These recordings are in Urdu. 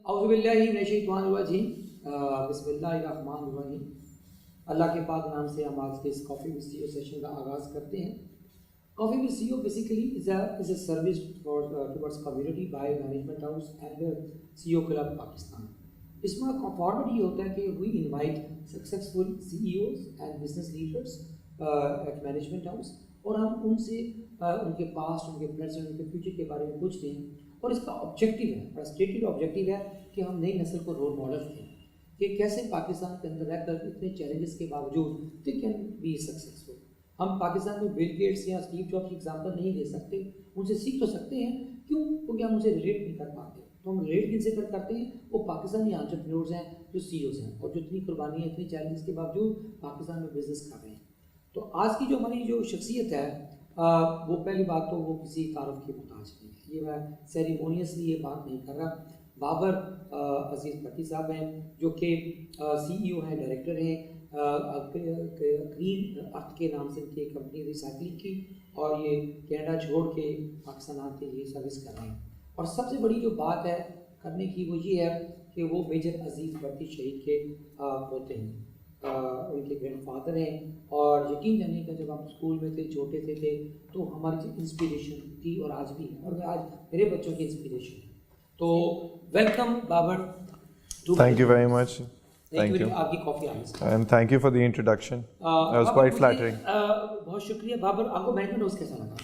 اعوذ باللہ من الشیطان الرجیم، بسم اللہ الرحمن الرحیم۔ اللہ کے پاک نام سے ہم آج کے اس کافی ود سی او سیشن کا آغاز کرتے ہیں۔ Coffee with C O basically is a service towards community by management house and C O club Pakistan. اس میں فارمیٹ یہ ہوتا ہے کہ we invite successful C E Os and business leaders at management house, اور ہم ان سے ان کے پاسٹ، ان کے پریزنٹ، ان کے فیوچر کے بارے میں پوچھتے ہیں۔ اور اس کا آبجیکٹیو ہے، بڑا اسٹیٹڈ آبجیکٹیو ہے کہ ہم نئی نسل کو رول ماڈل دیں کہ کیسے پاکستان کے اندر رہ کر اتنے چیلنجز کے باوجود دے کین بی سکسیزفل۔ ہم پاکستان میں بل گیٹس یا اسٹیو جابس کی ایگزامپل نہیں دے سکتے، ان سے سیکھ تو سکتے ہیں، کیوں؟ کیونکہ ہم ان سے ریلیٹ نہیں کر پاتے۔ تو ہم ریلیٹ کن سے کرتے ہیں؟ وہ پاکستانی انٹرپرینورز ہیں جو سی اوز ہیں، اور جو اتنی قربانیاں، اتنی چیلنجز کے باوجود پاکستان میں بزنس کر رہے ہیں۔ تو آج کی جو ہماری جو شخصیت ہے وہ پہلی بات تو وہ کسی تعارف کی محتاج نہیں ہے، یہ میں سیریمونیسلی یہ بات نہیں کر رہا۔ بابر عزیز بھٹی صاحب ہیں جو کہ سی ای او ہیں، ڈائریکٹر ہیں گرین ارتھ کے نام سے ان کی ایک کمپنی ریسائکلنگ کی، اور یہ کینیڈا چھوڑ کے پاکستان آ کے یہ سروس کر رہے ہیں۔ اور سب سے بڑی جو بات ہے کرنے کی وہ یہ ہے کہ وہ میجر عزیز بھٹی شہید کے پوتے ہیں، ان کے گرینڈ فادر ہیں۔ اور یقین جانیے کہ جب ہم اسکول میں تھے، چھوٹے تھے تو ہماری جو انسپریشن تھی اور آج بھی ہے، اور آج میرے بچوں کی انسپریشن ہے۔ تو welcome Babar. Thank you very much. Thank you. آپ کی کافی آئی And thank you for the introduction. That was quite flattering. بہت شکریہ بابر۔ آپ کو مینجمنٹ ہاؤس کیسا لگا؟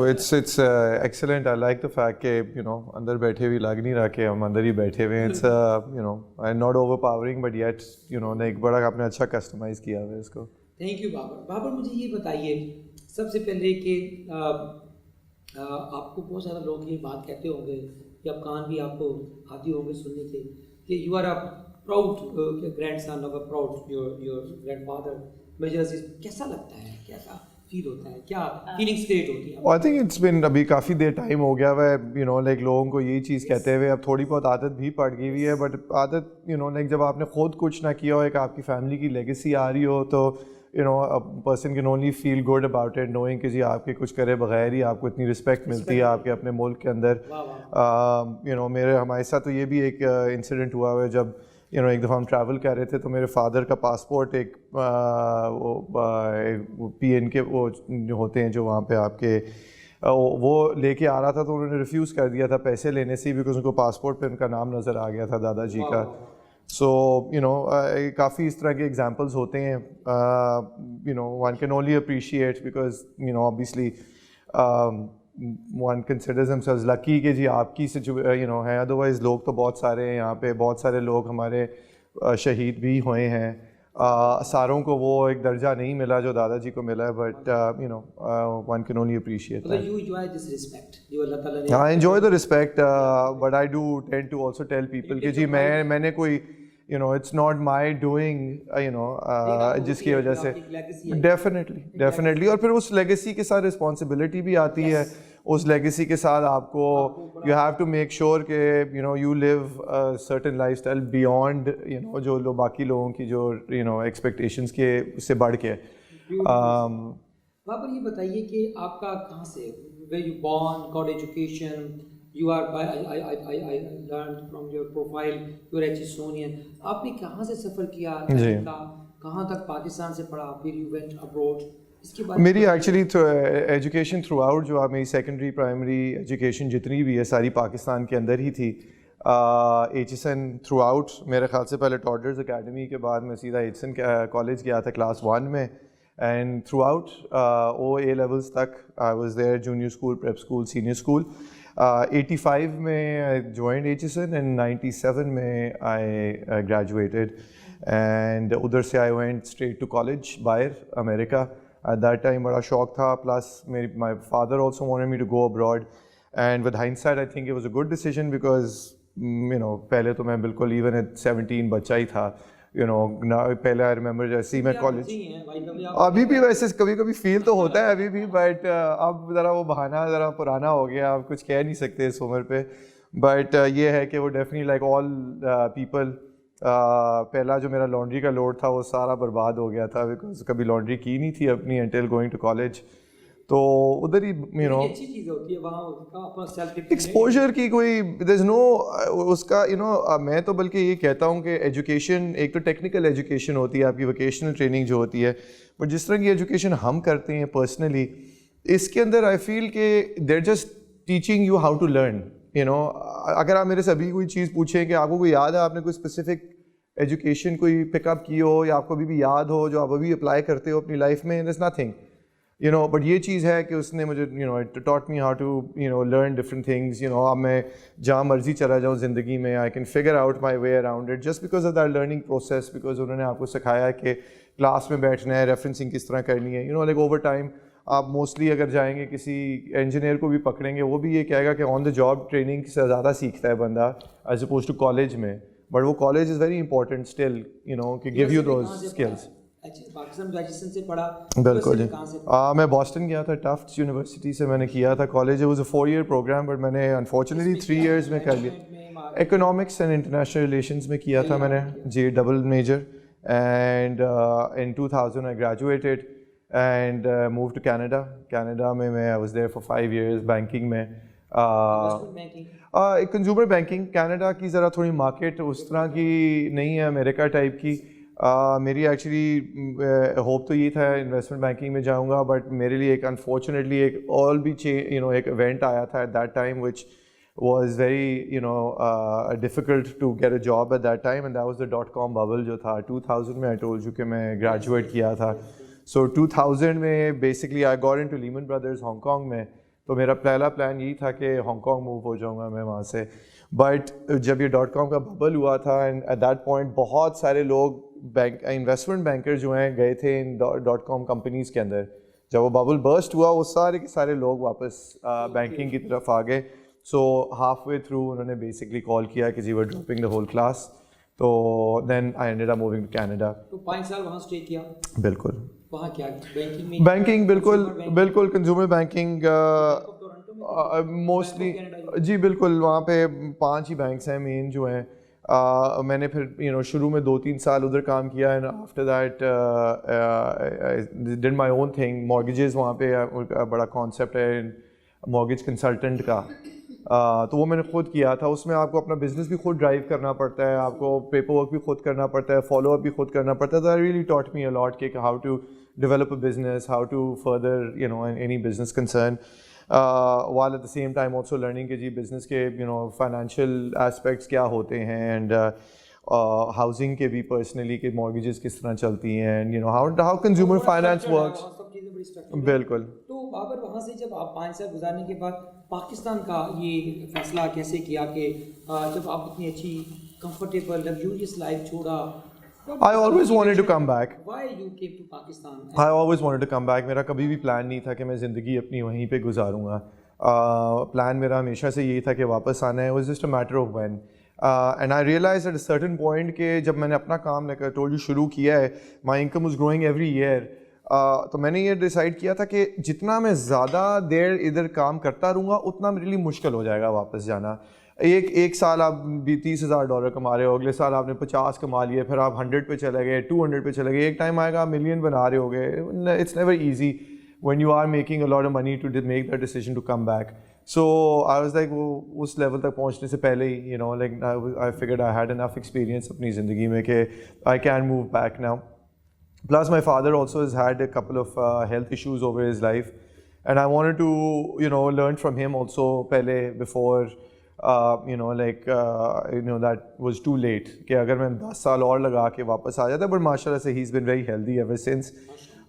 It's excellent. I like the fact کہ اندر بیٹھے ہوئے لگ نہیں رہا کہ ہم اندر ہی بیٹھے ہوئے ہیں۔ It's not overpowering but yet ایک بڑا آپ نے اچھا کسٹمائز کیا ہوا ہے اس کو۔ Thank you Babar. بابر مجھے یہ بتائیے سب سے پہلے کہ آپ کو بہت سارے لوگ یہ بات کہتے ہوں گے یا کان بھی آپ کو آتی ہوں گے سننے کے کہ you are a proud grand son of a proud your grand father major Aziz. کیسا لگتا ہے، کیسا فیل ہوتا ہے، کیا فیلنگس کریٹ ہوتی ہیں؟ I think it's been ابھی کافی دیر ٹائم ہو گیا ہوا ہے لائک لوگوں کو یہی چیز کہتے ہوئے اب تھوڑی بہت عادت بھی پڑ گئی ہوئی ہے، بٹ عادت لائک جب آپ نے خود کچھ نہ کیا ہو، ایک آپ کی فیملی کی لیگیسی آ رہی ہو تو a person can only feel good about it knowing کہ جی آپ کے کچھ کرے بغیر ہی آپ کو اتنی رسپیکٹ ملتی ہے آپ کے اپنے ملک کے اندر۔ ہمارے ساتھ تو یہ بھی ایک انسیڈنٹ ہوا ہے جب ایک دفعہ ہم ٹریول کر رہے تھے تو میرے فادر کا پاسپورٹ ایک پی این کے وہ ہوتے ہیں جو وہاں پہ آپ کے وہ لے کے آ رہا تھا، تو انہوں نے ریفیوز کر دیا تھا پیسے لینے سے بیکاز ان کو پاسپورٹ پہ ان کا نام نظر آ گیا تھا دادا جی کا۔ سو کافی اس طرح کے ایگزامپلز ہوتے ہیں، one can only appreciate because obviously one considers themselves lucky کہ جی آپ کی ہے، ادروائز لوگ تو بہت سارے ہیں یہاں پہ، بہت سارے لوگ ہمارے شہید بھی ہوئے ہیں، ساروں کو وہ ایک درجہ نہیں ملا جو دادا جی کو ملا ہے، but one can only appreciate that. You enjoy this respect جو اللہ تعالیٰ نے؟ I enjoy the respect but I do tend to also tell people کہ جی میں نے کوئی it's not my doing جس کی وجہ سے ڈیفینیٹلی اور پھر اس لیگیسی کے ساتھ رسپانسبلٹی بھی آتی ہے، اس لیگیسی کے ساتھ آپ کو you have to make sure کہ you live certain life style beyond جو لوگ باقی لوگوں کی جو ایکسپیکٹیشنس کے اس سے بڑھ کے۔ بابر یہ بتائیے کہ آپ کا کہاں سے where you born, got education, you are I learned from your profile you are Hsonian، آپ نے کہاں سے سفر کیا، کہاں تک پاکستان سے پڑھا، پھر you went abroad؟ میری ایکچولی ایجوکیشن تھرو آؤٹ جو میری سیکنڈری پرائمری ایجوکیشن جتنی بھی ہے ساری پاکستان کے اندر ہی تھی۔ H S N throughout میرے خیال سے پہلے ٹاڈرز اکیڈمی کے بعد میں سیدھا ایچ ایس این کالج گیا تھا کلاس 1 میں، and throughout O A levels تک I was there, junior school, prep school, senior school. 85 میں I joined H S N and 97 میں آئی گریجویٹڈ، اینڈ ادھر سے I went straight to college باہر امریکہ۔ At that time بڑا شوق تھا، plus my father also wanted me to go abroad and with hindsight I think it was a good decision because پہلے تو میں بالکل even at 17 بچہ ہی تھا، پہلے I remember جیسے ہی میں کالج، ابھی بھی ویسے کبھی کبھی فیل تو ہوتا ہے ابھی بھی، بٹ اب ذرا وہ بہانہ ذرا پرانا ہو گیا، اب کچھ کہہ نہیں سکتے اس عمر پہ، بٹ یہ ہے کہ وہ ڈیفینیٹلی لائک آل پیپل پہلا جو میرا لانڈری کا لوڈ تھا وہ سارا برباد ہو گیا تھا بیکاز کبھی لانڈری کی نہیں تھی اپنی انٹل گوئنگ ٹو کالج۔ تو ادھر ہی اچھی چیز ہوتی ہے وہاں کا اپنا سیلف ایکسپوجر کی کوئی دیر از نو اس کا میں تو بلکہ یہ کہتا ہوں کہ ایجوکیشن ایک تو ٹیکنیکل ایجوکیشن ہوتی ہے آپ کی ووکیشنل ٹریننگ جو ہوتی ہے, بٹ جس طرح کی ایجوکیشن ہم کرتے ہیں پرسنلی اس کے اندر آئی فیل کہ there just teaching you how to learn. اگر آپ میرے سے ابھی کوئی چیز پوچھیں کہ آپ کو کوئی یاد ہے آپ نے کوئی اسپیسیفک ایجوکیشن کوئی پک اپ کی ہو یا آپ کو ابھی بھی یاد ہو جو آپ ابھی اپلائی کرتے ہو اپنی لائف میں, دیر از نتھنگ بٹ یہ چیز ہے کہ اس نے مجھے taught me how to learn different things. اب میں جہاں مرضی چلا جاؤں زندگی میں I can figure out my way around it just because of that learning process, because انہوں نے آپ کو سکھایا کہ کلاس میں بیٹھنا ہے, ریفرنسنگ کس طرح کرنی ہے. لائک اوور ٹائم آپ موسٹلی اگر جائیں گے کسی انجینئر کو بھی پکڑیں گے وہ بھی یہ کہے گا کہ آن دا جاب ٹریننگ سے زیادہ سیکھتا ہے بندہ ایز اپوز ٹو کالج میں, بٹ وہ college is very important still کہ گیو یو دوز اسکلس. بالکل جی, میں باسٹن گیا تھا, ٹفٹس یونیورسٹی سے میں نے کیا تھا college. Was a 4 year programme but میں نے انفارچونیٹلی 3 years میں کر لیا. اکنامکس اینڈ انٹرنیشنل ریلیشنز میں کیا تھا میں نے جی, double major. And in 2000 I graduated and move to Canada. Canada میں I was there for 5 years banking میں, کنزیومر بینکنگ. کینیڈا کی ذرا تھوڑی مارکیٹ اس طرح کی نہیں ہے امریکہ ٹائپ کی. میری ایکچولی ہوپ تو یہ تھا انویسٹمنٹ بینکنگ میں جاؤں گا, بٹ میرے لیے ایک انفارچونیٹلی ایک اور بھی ایک ایونٹ آیا تھا at that time which was very difficult to get a job at that time, and that was the .com bubble جو تھا 2000 میں. آئی ٹولڈ یو کہ میں گریجویٹ کیا تھا. سو 2000 میں basically I got into lemon brothers Hong Kong میں. تو میرا پہلا پلان یہی تھا کہ ہانگ کانگ موو ہو جاؤں گا میں وہاں سے. بٹ جب یہ .com کا ببل ہوا تھا اینڈ ایٹ دیٹ پوائنٹ بہت سارے لوگ انویسٹمنٹ بینکر جو ہیں گئے تھے ان .com کمپنیز کے اندر. جب وہ ببل برسٹ ہوا وہ سارے کے سارے لوگ واپس بینکنگ کی طرف آ گئے. سو ہاف وے تھرو انہوں نے بیسکلی کال کیا کہ جی we are dropping the whole class. تو then I ended up moving to Canada. تو 5 سال وہاں اسٹے کیا. بالکل. وہاں کیا بینکنگ بالکل کنزیومر بینکنگ موسٹلی جی بالکل. وہاں پہ 5 ہی بینکس ہیں مین جو ہیں. میں نے پھر شروع میں 2-3 سال ادھر کام کیا and after that did my own thing. Mortgages وہاں پہ بڑا کانسیپٹ ہے مارگیج کنسلٹنٹ کا, تو وہ میں نے خود کیا تھا. اس میں آپ کو اپنا بزنس بھی خود ڈرائیو کرنا پڑتا ہے, آپ کو پیپر ورک بھی خود کرنا پڑتا ہے, فالو اپ بھی خود کرنا پڑتا ہے. تو I really ٹاٹ me a lot کہ how to develop a business, how to further any business concern, while at the same time also learning کہ جی بزنس کے فائنینشیل ایسپیکٹس کیا ہوتے ہیں, اینڈ ہاؤسنگ کے بھی پرسنلی کہ مارگیجز کس طرح چلتی ہیں, and how consumer finance works. بالکل. تو بابر وہاں سے جب آپ 5 سال گزارنے کے بعد پاکستان کا یہ فیصلہ کیسے کیا کہ جب آپ اتنی اچھی کمفرٹیبل لگژریس لائف چھوڑا. I always wanted to come back. Why you came to Pakistan? I always wanted to come back. میرا کبھی بھی پلان نہیں تھا کہ میں زندگی اپنی وہیں پہ گزاروں گا. پلان میرا ہمیشہ سے یہی تھا کہ واپس آنا ہے. It was just a matter of when. And I realized at a certain point کہ جب میں نے اپنا کام لے کر told you شروع کیا ہے, my income was growing every year. تو میں نے یہ ڈیسائڈ کیا تھا کہ جتنا میں زیادہ دیر ادھر کام کرتا رہوں گا اتنا میرے لیے مشکل ہو جائے گا واپس جانا. ایک سال آپ بھی $30,000 کما رہے ہو, اگلے سال آپ نے 50 کما لیے, پھر آپ 100 پہ چلے گئے, 200 پہ چلے گئے, ایک ٹائم آئے گا آپ ملین بنا رہے ہو گئے. It's never easy when you are making a lot of money to make that decision to come back. So I was like وہ اس لیول تک پہنچنے سے پہلے ہی like I figured I had enough experience اپنی زندگی میں کہ I can move back now. Plus my father also has had a couple of health issues over his life and I wanted to learn from him also پہلے before that was too late کہ اگر میں 10 سال اور لگا کے واپس آ جاتا. بٹ ماشاء اللہ سے he's been very healthy ever since.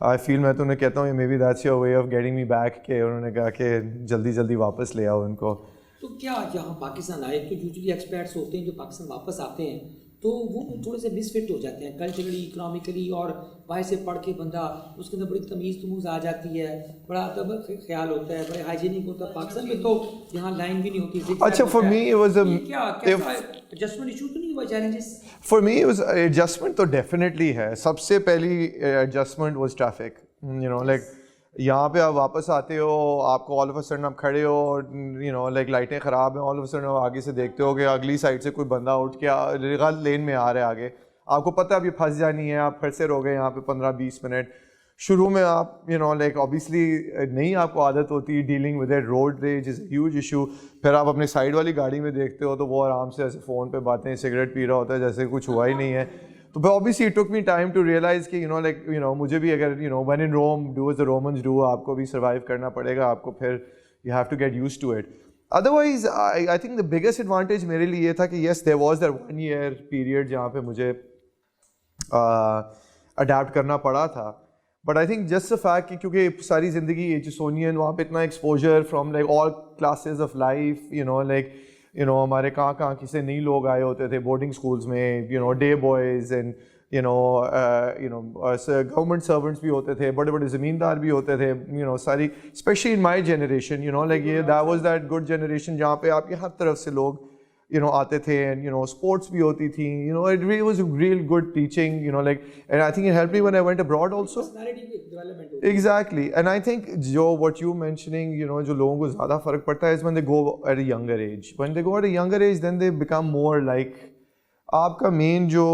I feel میں تو انہیں کہتا ہوں maybe that's your way of getting me back کہ انہوں نے کہا کہ جلدی واپس لے آؤ ان کو. تو کیا جہاں پاکستان آئے تو یوزلی ایکسپیرٹس ہوتے ہیں جو پاکستان واپس آتے ہیں تو وہ تھوڑے سے مس فٹ ہو جاتے ہیں کلچرلی, اکنامکلی, اور باہر سے پڑھ کے بندہ اس کے اندر بڑی تمیز آ جاتی ہے, بڑا ادب خیال ہوتا ہے, بڑے ہائیجینک ہوتا ہے. پاکستان میں تو یہاں لائن بھی نہیں ہوتی. اچھا for me it was adjustment issue تو نہیں ہوا, challenges for me was adjustment تو ڈیفینیٹلی ہے. سب سے پہلی ایڈجسٹمنٹ واز ٹریفک. لائک یہاں پہ آپ واپس آتے ہو, آپ کو آل آف اے سڈن آپ کھڑے ہو, لائک لائٹیں خراب ہیں, آل آف اے سڈن آگے سے دیکھتے ہو کہ اگلی سائڈ سے کوئی بندہ اٹھ کے غلط لین میں آ رہا ہے آگے, آپ کو پتہ ہے اب یہ پھنس جانی ہے, آپ پھر سے رہو گے یہاں پہ 15-20 منٹ. شروع میں آپ لائک obviously نہیں آپ کو عادت ہوتی dealing with it. Road raise is a huge issue. پھر آپ اپنے سائڈ والی گاڑی میں دیکھتے ہو تو وہ آرام سے ایسے فون پہ باتیں سگریٹ پی رہا ہوتا ہے جیسے کچھ ہوا ہی نہیں ہے. تو پھر obviously it took me time to realize کہ مجھے بھی اگر when in Rome do as the Romans do, آپ کو بھی سروائیو کرنا پڑے گا آپ کو. پھر you have to get used to it. Otherwise I think the biggest advantage میرے لیے یہ تھا کہ yes there was that 1 year period جہاں پہ مجھے اڈیپٹ کرنا پڑا تھا. But I think just the fact کہ کیونکہ ساری زندگی ایچسونین وہاں پہ اتنا exposure from like all classes of life like ہمارے کہاں کسی نئی لوگ آئے ہوتے تھے بورڈنگ اسکولس میں day boys and government servants بھی ہوتے تھے, بڑے بڑے زمیندار بھی ہوتے تھے, ساری especially in my generation like یہ that was that good generation جہاں پہ آپ کے ہر طرف سے لوگ آتے تھے اینڈ اسپورٹس بھی ہوتی تھیں. It really was a real good teaching, like, and I think it helped me when I went abroad also. Exactly. And I think what you mentioning, جو لوگوں کو زیادہ فرق پڑتا ہے is when they go at a younger age. When they go at a younger age, then they become more like آپ کا مین جو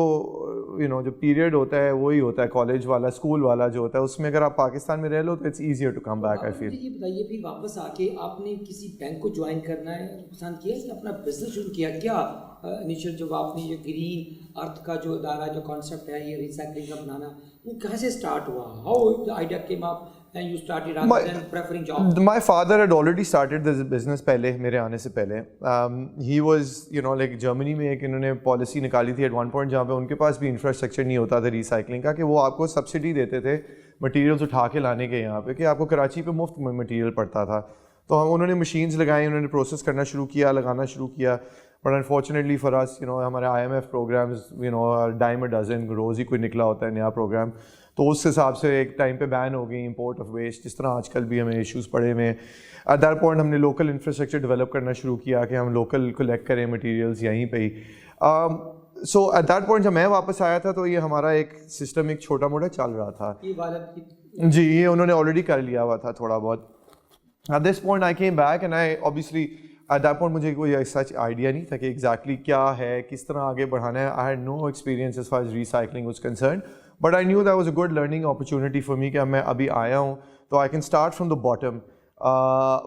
جو پیریڈ ہوتا ہے وہی ہوتا ہے کالج والا, اسکول والا جو ہوتا ہے. اس میں اگر آپ پاکستان میں رہ لو تو it's easier to come back. I feel. یہ بتائیے پھر واپس آ کے آپ نے کسی بینک کو جوائن کرنا ہے پسند کیا کہ اپنا بزنس شروع کیا؟ کیا انیشیل جو آپ نے یہ گرین ارتھ کا جو ادارہ جو کانسیپٹ ہے یہ ریسائکلنگ کا بنانا, وہ کہاں سے اسٹارٹ ہوا؟ How the idea came up and you started rather than preferring job? My father had already started this business پہلے, میرے آنے سے پہلے. He was like جرمنی میں ایک انہوں نے پالیسی نکالی تھی at one point جہاں پہ ان کے پاس بھی انفراسٹرکچر نہیں ہوتا تھا ریسائکلنگ کا, کہ وہ آپ کو سبسڈی دیتے تھے مٹیریلز اٹھا کے لانے کے یہاں پہ, کہ آپ کو کراچی پہ مفت میں مٹیریل پڑتا تھا. تو انہوں نے مشینز لگائیں, انہوں نے پروسیس کرنا شروع کیا, لگانا شروع کیا. بٹ انفارچونیٹلی فار اس ہمارے IMF programs dime a dozen, روز ہی کوئی نکلا ہوتا ہے نیا پروگرام. تو اس حساب سے ایک ٹائم پہ بین ہو گئی امپورٹ آف ویسٹ, جس طرح آج کل بھی ہمیں ایشوز پڑے ہوئے ہیں. ایٹ دیٹ پوائنٹ ہم نے لوکل انفراسٹرکچر ڈیولپ کرنا شروع کیا کہ ہم لوکل کلیکٹ کریں مٹیریلز یہیں پہ ہی. سو ایٹ دیٹ پوائنٹ جب میں واپس آیا تھا تو یہ ہمارا ایک سسٹم ایک چھوٹا موٹا چل رہا تھا. جی, یہ انہوں نے آلریڈی کر لیا ہوا تھا تھوڑا بہت. At this point I came back and I obviously at that point مجھے کوئی سچ آئیڈیا نہیں تھا کہ ایگزیکٹلی کیا ہے, کس طرح آگے بڑھانا ہے. I had no experience as far as recycling was concerned, but I knew that was a good learning opportunity for me کہ میں ابھی آیا ہوں تو I can start from the bottom.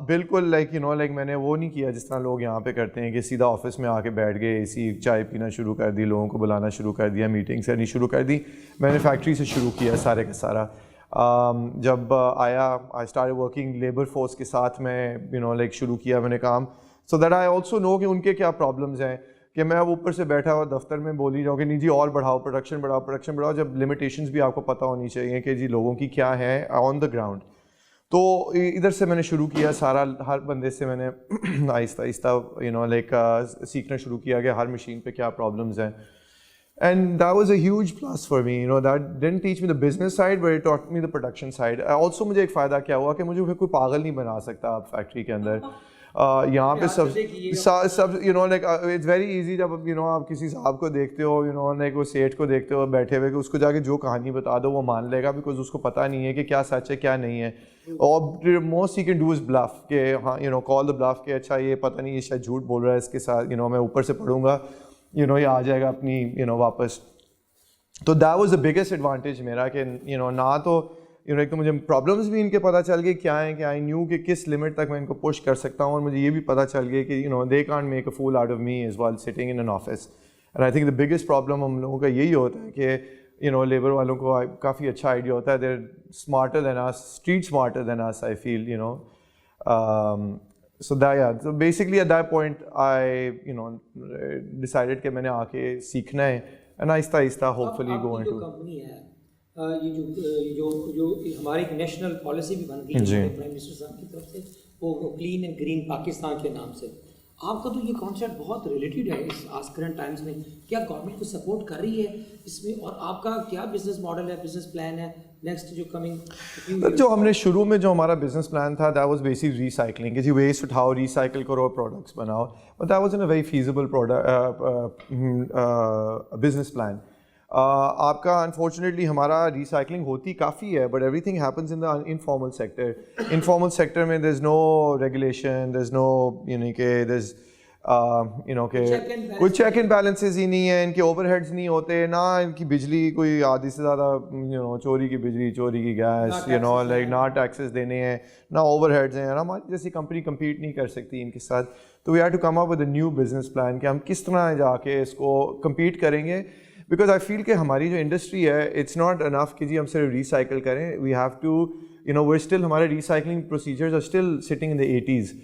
بالکل لائک لائک میں نے وہ نہیں کیا جس طرح لوگ یہاں پہ کرتے ہیں کہ سیدھا آفس میں آ کے بیٹھ گئے, اے سی چائے پینا شروع کر دی, لوگوں کو بلانا شروع کر دیا, میٹنگس کرنی شروع کر دی. میں نے فیکٹری سے شروع کیا سارے کا سارا. جب آیا I start working labour force کے ساتھ میں لائک شروع کیا میں نے کام. سو دیٹ آئی آلسو نو کہ ان کے کیا پرابلمز ہیں, کہ میں اب اوپر سے بیٹھا ہوا دفتر میں بولی جاؤں کہ نہیں جی اور بڑھاؤ, پروڈکشن بڑھاؤ, پروڈکشن بڑھاؤ, جب لمیٹیشنز بھی آپ کو پتہ ہونی چاہیے کہ جی لوگوں کی کیا ہے آن دا گراؤنڈ. تو ادھر سے میں نے شروع کیا سارا, ہر بندے سے میں نے آہستہ آہستہ لائک سیکھنا شروع کیا کہ ہر مشین پہ کیا پرابلمز ہیں. And that was a huge plus for me, that didn't teach me the business side, but it taught me the production side. Also مجھے ایک فائدہ کیا ہوا کہ مجھے کوئی پاگل نہیں بنا سکتا آپ فیکٹری کے اندر. یہاں پہ سب لائک اٹس ویری ایزی جب آپ کسی صاحب کو دیکھتے ہو لائک وہ سیٹ کو دیکھتے ہو بیٹھے ہوئے کہ اس کو جا کے جو کہانی بتا دو وہ مان لے گا, بیکاز اس کو پتہ نہیں ہے کہ کیا سچ ہے کیا نہیں ہے. اور most he can do is bluff, کہ ہاں کال دا بلف کہ اچھا یہ پتہ نہیں یہ شاید جھوٹ بول رہا ہے, اس کے ساتھ میں اوپر سے پڑھوں گا یہ آ جائے گا اپنی واپس. تو that was the biggest advantage میرا کہ نہ تو ایک تو مجھے پرابلمس بھی ان کے پتہ چل گئے کیا ہیں, کہ آئی نیو کہ کس لمٹ تک میں ان کو پش کر سکتا ہوں, اور مجھے یہ بھی پتہ چل گیا کہ they can't make a fool out of me as well sitting in an office. And I think the biggest problem ہم لوگوں کا یہی ہوتا ہے کہ لیبر والوں کو کافی اچھا آئیڈیا ہوتا ہے, they are smarter than us, street smarter than us I feel. So basically at that point I decided کہ میں نے آ کے سیکھنا ہے, and آہستہ آہستہ ہوپفلی گو انٹو. کمپنی ہے یہ جو ہماری ایک نیشنل پالیسی بھی بن گئی ہے پرائم منسٹر صاحب کی طرف سے, وہ کلین اینڈ گرین پاکستان کے نام سے. آپ کا تو یہ کانسیپٹ بہت ریلیٹڈ ہے اس آج کرنٹ ٹائمس میں. کیا گورنمنٹ کو سپورٹ کر رہی ہے اس میں, اور آپ کا کیا بزنس ماڈل ہے, بزنس پلان ہے نیکسٹ جو کمنگ؟ جو ہم نے شروع میں جو ہمارا بزنس پلان تھا دیٹ واز بیسک ریسائکلنگ, کہ جی ویسٹ اٹھاؤ, ریسائکل کرو, پروڈکٹس بناؤ, but that was an a very feasible business plan. آپ کا انفارچونیٹلی ہمارا ریسائکلنگ ہوتی کافی ہے, but every thing happens in the informal sector. Informal sector میں دیر از نو ریگولیشن, دیر از نو کہ دیر از کہ کوئی چیک اینڈ بیلنسز ہی نہیں ہے, ان کے اوور ہیڈز نہیں ہوتے, نہ ان کی بجلی کوئی آدھی سے زیادہ چوری کی بجلی, چوری کی گیس, لائک نہ ٹیکسز دینے ہیں, نہ اوور ہیڈز ہیں. ہماری جیسی کمپنی کمپیٹ نہیں کر سکتی ان کے ساتھ. تو we have to come up with a new business plan کہ ہم کس طرح جا کے اس کو کمپیٹ کریں گے. بیکاز آئی فیل کہ ہماری جو انڈسٹری ہے اٹس ناٹ انف کہ جی ہم صرف ریسائیکل کریں. We have to where still, ہمارے recycling procedures are still sitting in the 80s.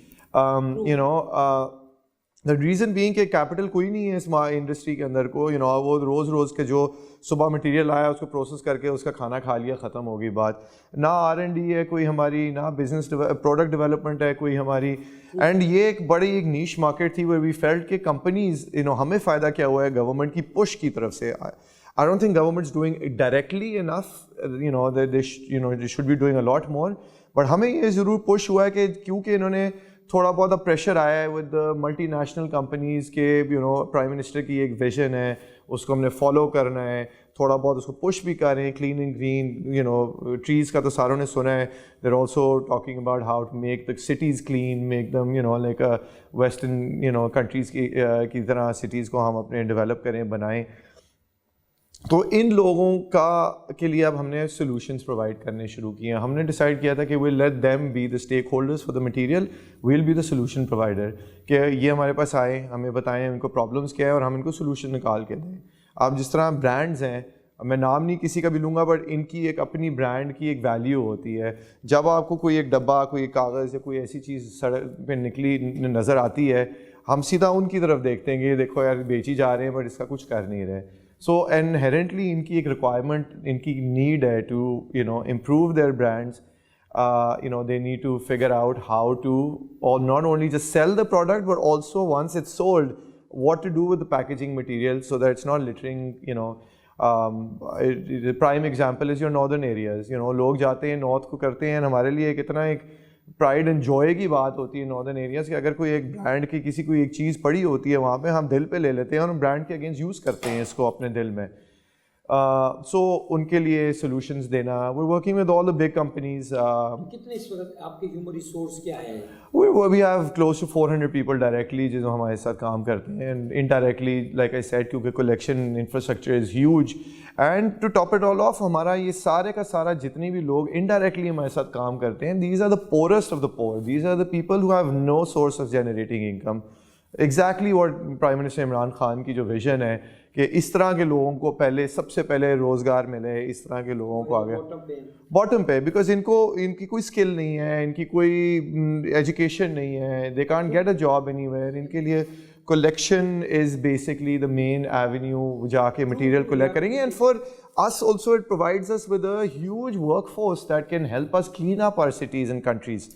The reason being کہ کیپٹل کوئی نہیں ہے اس انڈسٹری کے اندر کو, وہ روز روز کے جو صبح مٹیریل آیا اس کو پروسیس کر کے اس کا کھانا کھا لیا, ختم ہو گئی بات. نہ R&D ہے کوئی ہماری, نہ بزنس پروڈکٹ ڈیولپمنٹ ہے کوئی ہماری. اینڈ یہ ایک بڑی ایک نیش مارکیٹ تھی ویئر وی فیلٹ کہ کمپنیز ہمیں فائدہ کیا ہوا ہے گورنمنٹ کی پش کی طرف سے. I don't think government's doing it directly enough, they should be doing a lot more. But ہمیں یہ ضرور پش ہوا ہے کہ کیونکہ انہوں نے تھوڑا بہت پریشر آیا ہے ود ملٹی نیشنل کمپنیز کے, پرائم منسٹر کی ایک ویژن ہے, اس کو ہم نے فالو کرنا ہے, تھوڑا بہت اس کو پش بھی کر رہے ہیں. کلین اینڈ گرین, ٹریز کا تو ساروں نے سنا ہے. They are also talking about how to make the cities clean, make them like western countries کی طرح سٹیز کو ہم اپنے ڈیولپ کریں, بنائیں. تو ان لوگوں کے لیے اب ہم نے سولوشنس پرووائڈ کرنے شروع کیے ہیں. ہم نے ڈیسائڈ کیا تھا کہ we'll let them be the stakeholders for the material, we'll be the solution provider. کہ یہ ہمارے پاس آئیں, ہمیں بتائیں ان کو پرابلمس کیا ہے اور ہم ان کو سولوشن نکال کے دیں. اب جس طرح برانڈز ہیں, میں نام نہیں کسی کا بھی لوں گا, بٹ ان کی ایک اپنی برانڈ کی ایک ویلیو ہوتی ہے. جب آپ کو کوئی ایک ڈبہ, کوئی ایک کاغذ یا کوئی ایسی چیز سڑک پہ نکلی نظر آتی ہے, ہم سیدھا ان کی طرف دیکھتے ہیں کہ دیکھو یار بیچی جا رہے ہیں بٹ اس کا کچھ کر نہیں رہے. So inherently ان کی ایک requirement, ان کی need ہے to improve their brands. They need to figure out how to, or not only just sell the product, but also once it's sold, what to do with the packaging material so that it's not littering. The prime example is your northern areas. لوگ جاتے ہیں نارتھ کو کرتے ہیں, ہمارے لیے کتنا ایک پرائڈ اینڈ جوائے کی بات ہوتی ہے ناردرن ایریاز کہ اگر کوئی ایک برانڈ کی کسی کوئی ایک چیز پڑی ہوتی ہے وہاں پہ, ہم دل پہ لے لیتے ہیں اور برانڈ کے اگینسٹ یوز کرتے ہیں اس کو اپنے دل میں. سو ان کے لیے سولوشنز دینا. we're working with all the big companies. کتنے اس وقت آپ کے ہیومن ریسورس کیا ہے؟ we have close to 400 people directly جو ہمارے ساتھ کام کرتے ہیں, and indirectly like I said کیونکہ collection infrastructure is huge. And to top it all off, ہمارا یہ سارے کا سارا جتنے بھی لوگ indirectly ہمارے ساتھ کام کرتے ہیں, these are the poorest of the poor. These are the people who have no source of generating income. Exactly what Prime Minister Imran Khan کی جو ویژن ہے کہ اس طرح کے لوگوں کو پہلے سب سے پہلے روزگار ملے, اس طرح کے لوگوں کو آگے باٹم پہ, بیکاز ان کی کوئی اسکل نہیں ہے, ان کی کوئی ایجوکیشن نہیں ہے, they can't get a job anywhere. ان کے لیے collection is basically the main avenue جا کے material collect کریں گے. And for us also it provides us with a huge workforce that can help us clean up our cities and countries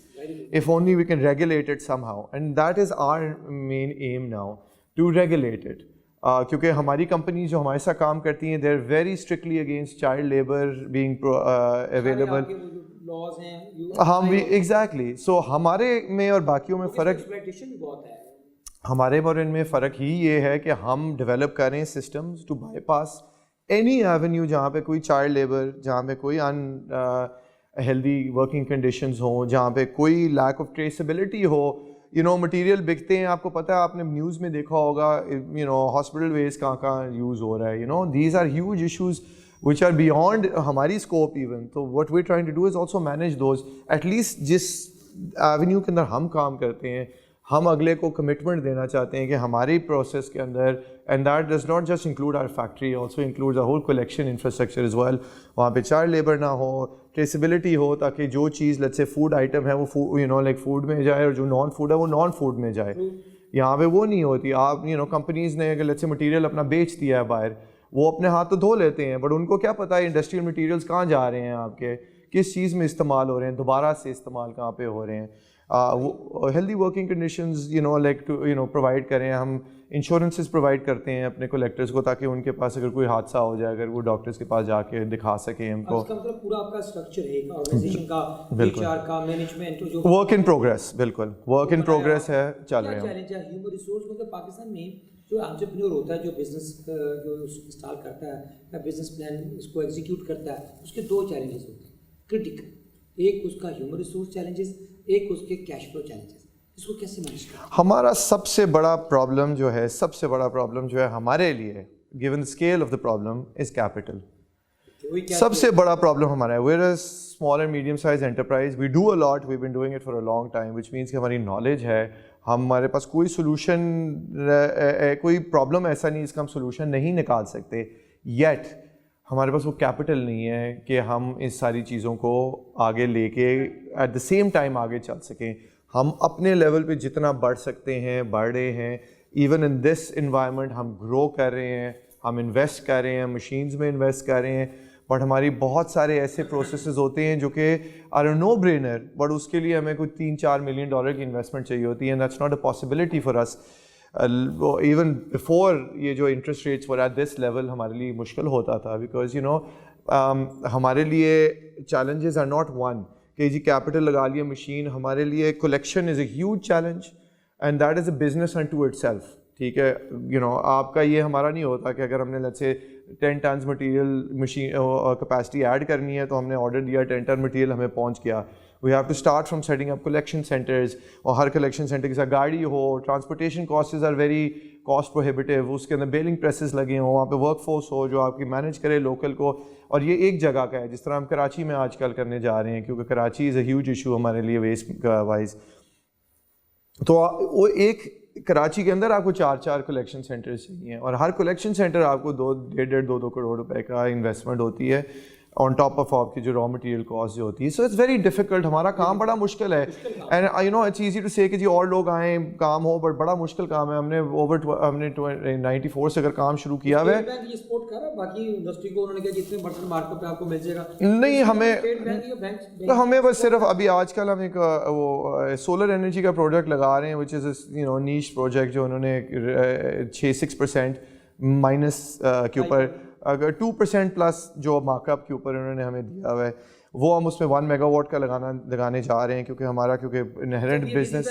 if only we can regulate it somehow. And that is our main aim now, to regulate it. کیونکہ ہماری کمپنیز جو ہمارے ساتھ کام کرتی ہیں they are very strictly against child labor being available. ہم بھی exactly. So ہمارے میں اور باقیوں میں فرق, ہمارے اور ان میں فرق ہی یہ ہے کہ ہم ڈیولپ کریں systems to bypass any avenue جہاں پہ کوئی چائلڈ لیبر, جہاں پہ کوئی ان ہیلدی ورکنگ کنڈیشنز ہوں, جہاں پہ کوئی lack of traceability who. Material بکتے ہیں, آپ کو پتہ ہے, آپ نے نیوز میں دیکھا ہوگا ہاسپٹل ویسٹ کہاں یوز ہو رہا ہے. These are huge issues which are beyond ہماری اسکوپ ایون. تو what we're trying to do is also manage those. At least جس ایونیو کے اندر ہم کام کرتے ہیں, ہم اگلے کو کمٹمنٹ دینا چاہتے ہیں کہ ہماری پروسیس کے اندر, and that does not just include our factory, also include the whole collection infrastructure as well. وہاں پہ چائلڈ لیبر نہ ہو, ٹریسیبلٹی ہو, تاکہ جو چیز لیٹس سے فوڈ آئٹم ہے وہ لائک فوڈ میں جائے, اور جو نان فوڈ ہے وہ نان فوڈ میں جائے. یہاں پہ وہ نہیں ہوتی. آپ کمپنیز نے اگر لیٹس سے مٹیریل اپنا بیچ دیا ہے باہر, وہ اپنے ہاتھ تو دھو لیتے ہیں, بٹ ان کو کیا پتہ ہے انڈسٹریل مٹیریلس کہاں جا رہے ہیں, آپ کے کس چیز میں استعمال ہو رہے ہیں, دوبارہ سے استعمال کہاں پہ ہو رہے ہیں. Healthy working conditions like to provide کریں. ہم انشورنسز پرووائڈ کرتے ہیں اپنے کلیکٹرز کو, تاکہ ان کے پاس اگر کوئی حادثہ ہو جائے, اگر وہ ڈاکٹرز کے پاس جا کے دکھا سکیں ہم کو. اس کا مطلب پورا آپ کا اسٹرکچر ہے آرگنائزیشن کا, ایچ آر کا, مینجمنٹ, جو ورک ان پروگریس, بالکل ورک ان پروگریس ہے, چل رہے ہیں. چیلنج ہے ہیومن ریسورس کیونکہ پاکستان میں جو انٹرپرینور ہوتا ہے, جو بزنس جو اسٹارٹ کرتا ہے یا بزنس پلان اس کو ایگزیکیوٹ کرتا ہے, اس کے دو چیلنجز ہوتے ہیں کرٹیکل. ایک اس کا ہیومن ریسورس چیلنجز, ایک اس کے کیش فلو چیلنجز. اس کو کیسے مینیج کریں؟ ہمارا سب سے بڑا پرابلم جو ہے ہمارے لیے given the scale of the problem is capital. سب سے بڑا پرابلم ہمارا ہے. we're a small and medium sized enterprise, we do a lot, we've been doing it for a long time, which means کہ ہماری نالج ہے, ہمارے پاس کوئی سولوشن, کوئی پرابلم ایسا نہیں اس کا ہم سولوشن نہیں نکال سکتے, یٹ ہمارے پاس وہ کیپٹل نہیں ہے کہ ہم اس ساری چیزوں کو آگے لے کے ایٹ دا سیم ٹائم آگے چل سکیں. ہم اپنے لیول پہ جتنا بڑھ سکتے ہیں بڑھ رہے ہیں. ایون ان دس انوائرمنٹ ہم گرو کر رہے ہیں, ہم انویسٹ کر رہے ہیں, مشینز میں انویسٹ کر رہے ہیں, بٹ ہماری بہت سارے ایسے پروسیسز ہوتے ہیں جو کہ are a no brainer, but اس کے لیے ہمیں کوئی $3-4 ملین کی انویسٹمنٹ چاہیے ہوتی ہے, and that's not a possibility for us. Even before یہ جو interest rates were at this level ہمارے لیے مشکل ہوتا تھا, بیکاز یو نو ہمارے لیے چیلنجز آر ناٹ ون کہ جی کیپٹل لگا لیا مشین. ہمارے لیے collection is a huge challenge and that is a business into itself. ٹھیک ہے, یو نو آپ کا یہ ہمارا نہیں ہوتا کہ اگر ہم نے لیٹس سے 10 tons material machine capacity add کرنی ہے تو ہم نے آرڈر دیا 10 ٹن مٹیریل ہمیں پہنچ گیا. We have to start from setting up collection centres, اور ہر کلیکشن سینٹر کے ساتھ گاڑی ہو, transportation costs are very cost prohibitive, اس کے اندر بیلنگ پریسز لگے ہوں, وہاں پہ ورک فورس ہو جو آپ کی مینیج کرے لوکل کو, اور یہ ایک جگہ کا ہے جس طرح ہم کراچی میں آج کل کرنے جا رہے ہیں, کیونکہ کراچی از اے ہیوج ایشو ہمارے لیے ویسٹ وائز. تو وہ ایک کراچی کے اندر آپ کو 4 کلیکشن سینٹرز چاہیے, اور ہر کلیکشن سینٹر آپ کو 2.5-2 کروڑ روپے کا انویسٹمنٹ ہوتی ہے آن ٹاپ آف آپ کی جو را مٹیریل کاسٹ جو ہوتی ہے. سو اٹس ویری ڈیفیکلٹ, ہمارا کام بڑا مشکل ہے. And you know it's easy to say کہ جی اور لوگ آئیں کام ہو, بٹ بڑا مشکل کام ہے. ہم نے 94 سے اگر کام شروع کیا ہوا ہے. یہ سپورٹ کر رہا ہے باقی انڈسٹری کو, انہوں نے کہا جتنے برسنٹ مارکیٹ پہ آپ کو مل جائے گا. نہیں, ہمیں بس صرف ابھی آج کل ہم ایک وہ سولر انرجی کا پروجیکٹ لگا رہے ہیں وچ از یو نو نیش پروجیکٹ, جو انہوں نے 6% مائنس کے اوپر اگر 2% پلس جو مارک اپ کے اوپر انہوں نے ہمیں دیا ہوا ہے, وہ ہم اس میں 1 میگا واٹ کا لگانے جا رہے ہیں, کیونکہ ہمارا انہرنٹ بزنس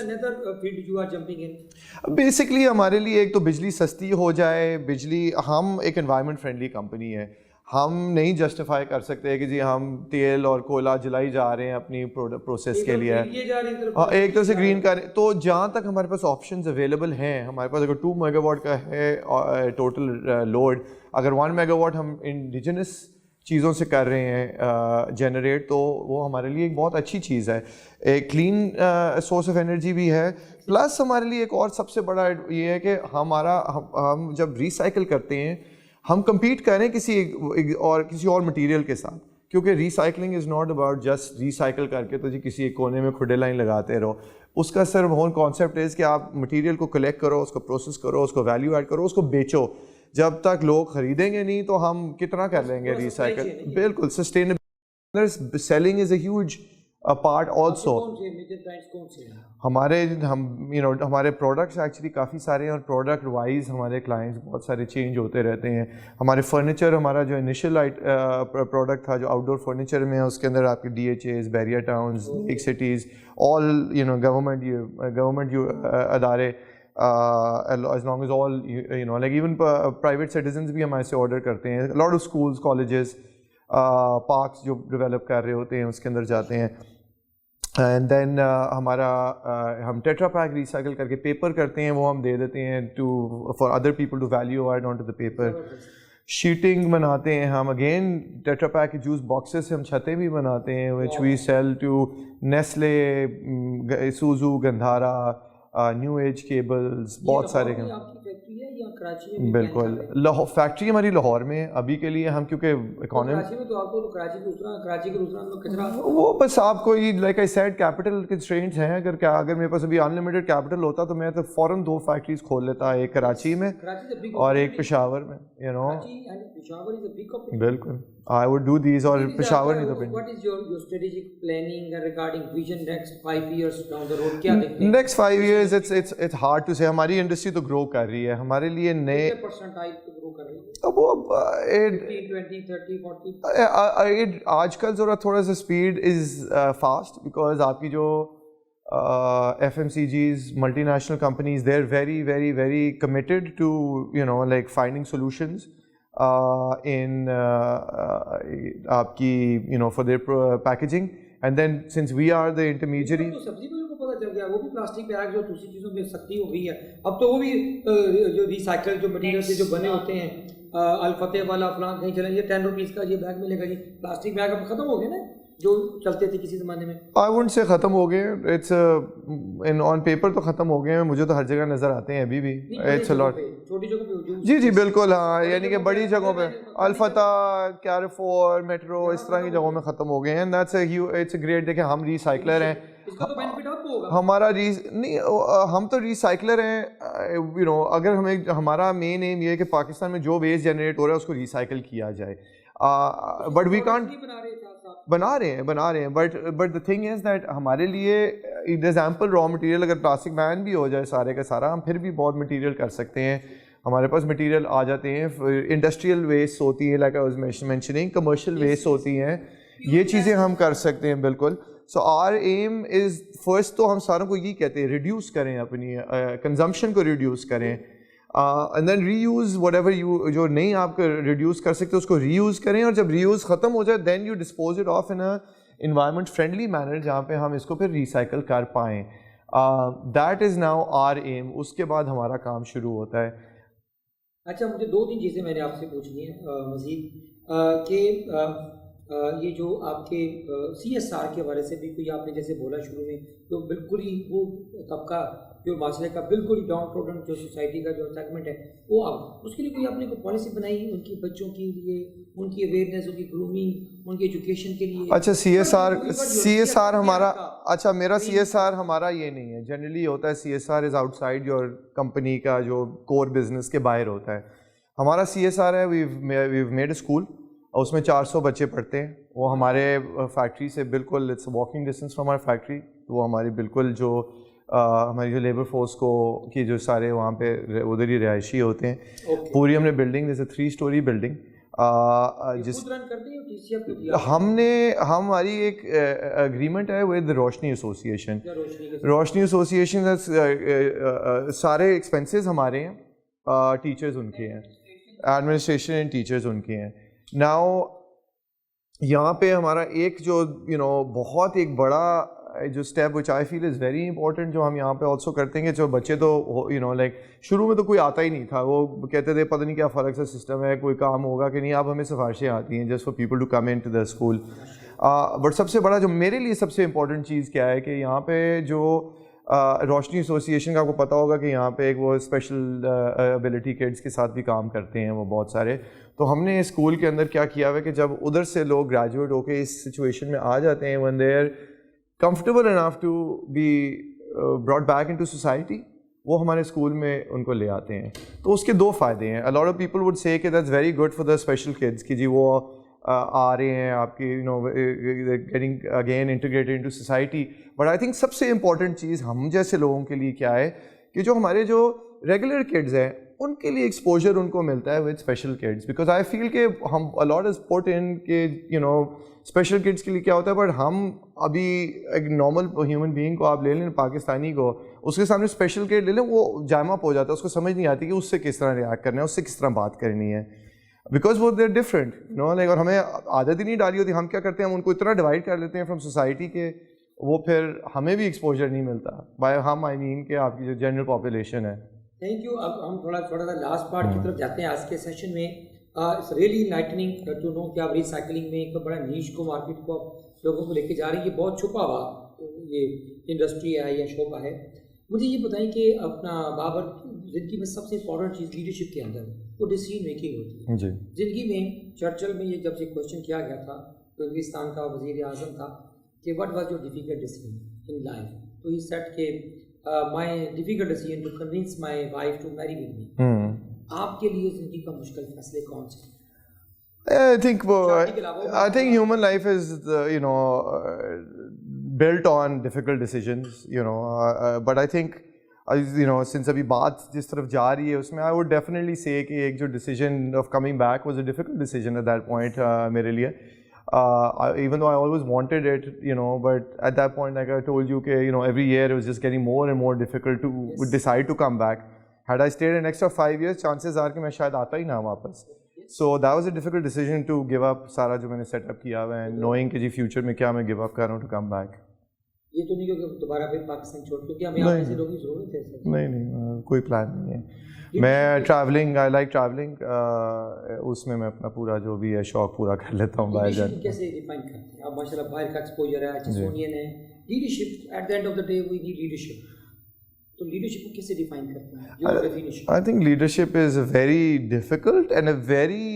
بیسکلی ہمارے لیے ایک تو بجلی سستی ہو جائے. بجلی, ہم ایک انوائرمنٹ فرینڈلی کمپنی ہے, ہم نہیں جسٹیفائی کر سکتے کہ جی ہم تیل اور کوئلہ جلائی جا رہے ہیں اپنی پروسیس کے لیے, ایک طرح سے گرین کر. تو جہاں تک ہمارے پاس آپشنز اویلیبل ہیں, ہمارے پاس اگر 2 میگا واٹ کا ہے ٹوٹل لوڈ, اگر 1 میگا واٹ ہم انڈیجنس چیزوں سے کر رہے ہیں جنریٹ, تو وہ ہمارے لیے ایک بہت اچھی چیز ہے. ایک کلین سورس آف انرجی بھی ہے, پلس ہمارے لیے ایک اور سب سے بڑا یہ ہے کہ ہم جب ریسائکل کرتے ہیں ہم کمپیٹ کریں کسی اور مٹیریل کے ساتھ, کیونکہ recycling is not about just recycle کر کے تو جی کسی ایک کونے میں کھڈے لائن لگاتے رہو. اس کا صرف ہول کانسیپٹ ہے کہ آپ مٹیریل کو کلیکٹ کرو, اس کو پروسیس کرو, اس کو ویلیو ایڈ کرو, اس کو بیچو. جب تک لوگ خریدیں گے نہیں تو ہم کتنا کر لیں گے ریسائکل. بالکل sustainable selling is a huge part also. ہمارے پروڈکٹس ایکچولی کافی سارے ہیں, اور پروڈکٹ وائز ہمارے کلائنٹس بہت سارے چینج ہوتے رہتے ہیں. ہمارے فرنیچر, ہمارا جو انیشیل پروڈکٹ تھا جو آؤٹ ڈور فرنیچر میں, اس کے اندر آپ کے DHAs, Bahria towns, lake cities, all you know government ادارے, as long as all you know like even private citizens بھی ہمارے سے آرڈر کرتے ہیں. lot of schools, colleges, parks جو ڈیولپ کر رہے ہوتے ہیں اس کے اندر جاتے ہیں. اینڈ دین ہم ٹیٹرا پیک ریسائکل کر کے پیپر کرتے ہیں, وہ ہم دے دیتے ہیں for other people to value add on to the paper. Sheeting بناتے ہیں ہم, اگین ٹیٹرا پیک کے جوس باکسز سے ہم چھتیں بھی بناتے ہیں, which we sell to Nestle, سوزو, گندھارا, نیو ایج کیبلز, بہت سارے. بالکل, فیکٹری ہماری لاہور میں ابھی کے لیے. ہم کیونکہ اکانومی وہ بس آپ کو like I seed capital constraints ہیں. اگر میرے پاس ابھی انلمیٹڈ کیپٹل ہوتا تو میں تو فوراً 2 فیکٹریز کھول لیتا, ایک کراچی میں اور ایک پشاور میں. یو نو بالکل I would do these, اور پشاور نہیں تو پھر. What is your strategic planning regarding vision next 5 years down the road? کیا دیکھتے ہیں next 5 years? It's hard to say. ہماری انڈسٹری تو گرو کر رہی ہے, ہمارے لیے نئے گرو کر رہی ہے. اب وہ 20, 30, 40 آج کل ذرا تھوڑا سا اسپیڈ از فاسٹ, بیکاز آپ کی جو FMCGs, multi national companies, they are very very very committed to you know like finding solutions in آپ کی you know for their packaging, and then since we are the intermediary. سبزی والوں کو پتہ چل گیا, وہ بھی پلاسٹک بیگ جو دوسری چیزوں میں سختی ہو گئی ہے, اب تو وہ بھی جو ریسائیکل جو مٹیریل سے جو بنے ہوتے ہیں, الفتح والا فلاں کہیں چلیں, یہ 10 روپیز کا یہ بیگ ملے گا جی. پلاسٹک بیگ اب ختم ہو گئے نا جو چلتے تھے کسی زمانے میں. آئی وونٹ سے ختم ہو گئے, اٹس آن پیپر تو ختم ہو گئے ہیں, مجھے تو ہر جگہ نظر آتے ہیں ابھی بھی. اٹس اے لاٹ, چھوٹی جگہوں پہ. جی جی بالکل, ہاں, یعنی کہ بڑی جگہوں پہ الفتح, کیرفور, میٹرو, اس طرح کی جگہوں میں ختم ہو گئے ہیں. That's it's a great. دیکھیں ہم ریسائکلر ہیں, ہمارا نہیں, ہم تو ریسائکلر ہیں, یو نو. اگر ہمیں, ہمارا مین ایم یہ ہے کہ پاکستان میں جو ویسٹ جنریٹ ہو رہا ہے اس کو ریسائکل کیا جائے. بٹ وی کانٹ, بنا رہے ہیں but the thing is that ہمارے لیے ایگزامپل را مٹیریل, اگر پلاسٹک بین بھی ہو جائے سارے کا سارا, ہم پھر بھی بہت مٹیریل کر سکتے ہیں. ہمارے پاس مٹیریل آ جاتے ہیں, انڈسٹریل ویسٹ ہوتی ہے, like I was mentioning, commercial waste ہوتی ہیں, یہ چیزیں ہم کر سکتے ہیں بالکل. So our aim is first, تو ہم ساروں کو یہ کہتے ہیں ریڈیوس کریں, اپنی کنزمپشن کو ریڈیوس کریں, and then reuse whatever you, جو نہیں آپ ریڈیوس کر سکتے اس کو ری یوز کریں, اور جب ری یوز ختم ہو جائے then you dispose it of in environment friendly manner جہاں پہ ہم اس کو پھر ریسائیکل کر پائیں. That is now our aim. اس کے بعد ہمارا کام شروع ہوتا ہے. اچھا, مجھے 2-3 چیزیں میں نے آپ سے پوچھنی ہے مزید, کہ یہ جو آپ کے سی ایس آر کے حوالے سے بھی کوئی آپ نے جیسے بولا شروع میں, جو بالکل ہی وہ طبقہ جو معاشرے کا بالکل ہی ڈاؤن ٹروڈن جو سوسائٹی کا جو سیگمنٹ ہے وہ, اب اس کے لیے کوئی آپ نے کوئی پالیسی بنائی ان کی بچوں کے لیے, ان کی اویئرنیس, ان کی گرومنگ, ان کی ایجوکیشن کے لیے؟ اچھا, سی ایس آر ہمارا, اچھا میرا سی ایس آر ہمارا یہ نہیں ہے. جنرلی ہوتا ہے C S R is outside your company کا جو کور بزنس کے باہر ہوتا ہے. ہمارا سی ایس آر ہے, ویو میڈ اے اسکول, اور اس میں 400 بچے پڑھتے ہیں. وہ ہمارے فیکٹری سے بالکل, اٹس واکنگ ڈسٹینس فرام ہماری فیکٹری. وہ ہماری بالکل جو ہماری جو لیبر فورس کو کی جو سارے وہاں پہ ادھر ہی رہائشی ہوتے ہیں. پوری ہم نے بلڈنگ, جیسے 3 اسٹوری بلڈنگ, جس ہماری ایک اگریمنٹ ہے ود روشنی ایسوسیشن. روشنی ایسوسیشن سارے ایکسپینسز ہمارے ہیں, ٹیچرز ان کے ہیں, ایڈمنسٹریشن اینڈ ٹیچرز ان کے ہیں. ناؤ یہاں پہ ہمارا ایک جو بہت ایک بڑا جو step which I feel is very important, جو ہم یہاں پہ آلسو کرتے ہیں, کہ جو بچے تو لائک شروع میں تو کوئی آتا ہی نہیں تھا, وہ کہتے تھے پتہ نہیں کیا فرق سا سسٹم ہے, کوئی کام ہوگا کہ نہیں. اب ہمیں سفارشیں آتی ہیں just for people to come in to the school. But سب سے بڑا جو میرے لیے سب سے امپورٹنٹ چیز کیا ہے, کہ یہاں پہ جو روشنی ایسوسیشن کا آپ کو پتہ ہوگا کہ یہاں پہ ایک وہ اسپیشل ایبلٹی کڈس کے ساتھ بھی کام کرتے ہیں وہ بہت سارے. تو ہم نے اسکول کے اندر کیا کیا ہوا ہے کہ جب ادھر سے لوگ گریجویٹ ہو کے اس سچویشن میں آ جاتے ہیں, when they are comfortable enough to be brought back into society, وہ ہمارے اسکول میں ان کو لے آتے ہیں. تو اس کے 2 فائدے ہیں. A lot of people would say کہ that's very good for the special kids, کہ جی وہ آ رہے ہیں آپ کی getting again integrated into society. But I think سب سے امپورٹنٹ چیز ہم جیسے لوگوں کے لیے کیا ہے, کہ جو ہمارے جو ریگولر کڈز ہیں ان کے لیے ایکسپوجر ان کو ملتا ہے with special kids. Because I feel کہ ہم الاٹ از پٹ ان کہ اسپیشل کڈس کے لیے کیا ہوتا ہے, بٹ ہم ابھی ایک نارمل ہیومن بینگ کو آپ لے لیں, پاکستانی کو, اس کے سامنے اسپیشل کڈ لے لیں, وہ جام اپ ہو جاتا ہے, اس کو سمجھ نہیں آتی کہ اس سے کس طرح ریئیکٹ کرنا ہے, اس سے کس طرح بات کرنی ہے, بیکاز وہ دے آر ڈفرینٹ لائک. اور ہمیں عادت ہی نہیں ڈالی ہوتی. ہم کیا کرتے ہیں, ہم ان کو اتنا ڈیوائڈ کر لیتے ہیں فرام سوسائٹی کے, وہ پھر ہمیں بھی ایکسپوجر نہیں ملتا. بائی ہم آئی مین کہ آپ کی جو جنرل پاپولیشن ہے. Thank you. اب ہم تھوڑا سا لاسٹ پارٹ کی طرف جاتے ہیں آج کے سیشن میں. It's really enlightening to know کہ آپ ریسائکلنگ میں ایک بڑا نیش کو, مارکیٹ کو لوگوں کو لے کے جا رہی ہیں. یہ بہت چھپا ہوا یہ انڈسٹری ہے یا شعبہ ہے. مجھے یہ بتائیں کہ اپنا بابر زندگی میں سب سے امپورٹنٹ چیز لیڈرشپ کے اندر وہ ڈیسیژن میکنگ ہوتی ہے. جی, زندگی میں چرچل میں یہ جب سے کوشچن کیا گیا تھا, تو انگلستان کا وزیر اعظم تھا, کہ what was your difficult decision in life, تو ہی سیڈ کہ my difficult decision to convince my wife to marry with me. آپ کے لیے زندگی کا مشکل فیصلے کون سے؟ I think human life is built on difficult decisions, but I think since abhi baat jis taraf ja rahi hai usme I would definitely say کہ ایک جو decision of coming back was a difficult decision at that point میرے لیے. Even though I always wanted it, but at that point, like I told you, every year it was just getting more and more difficult to decide to come back. Had I stayed an extra 5 years, chances are کہ میں شاید آتا ہی نہ واپس. So that was a difficult decision to give up سارا جو میں نے set up کیا ہوا ہے, and knowing کہ جی future میں کیا میں give up کر رہا ہوں to come back. یہ تو نہیں کہ دوبارہ پھر پاکستان چھوڑ, کیونکہ ہمیں آپ ایسے لوگوں کی ضرورت ہے سر. نہیں کوئی پلان نہیں ہے. میں ٹریولنگ, آئی لائک ٹریولنگ, اس میں اپنا پورا جو بھی ہے شوق پورا کر لیتا ہوں باہر جانے. کیسے ڈیفائن کرتے ہیں آپ؟ ماشاء اللہ باہر کا ایکسپوجر ہے, ایچسونین ہے, leadership, at the end of the day we need leadership. تو لیڈرشپ کو کیسے ڈیفائن کرتے ہیں, جو definition? I think leadership is a very difficult and a very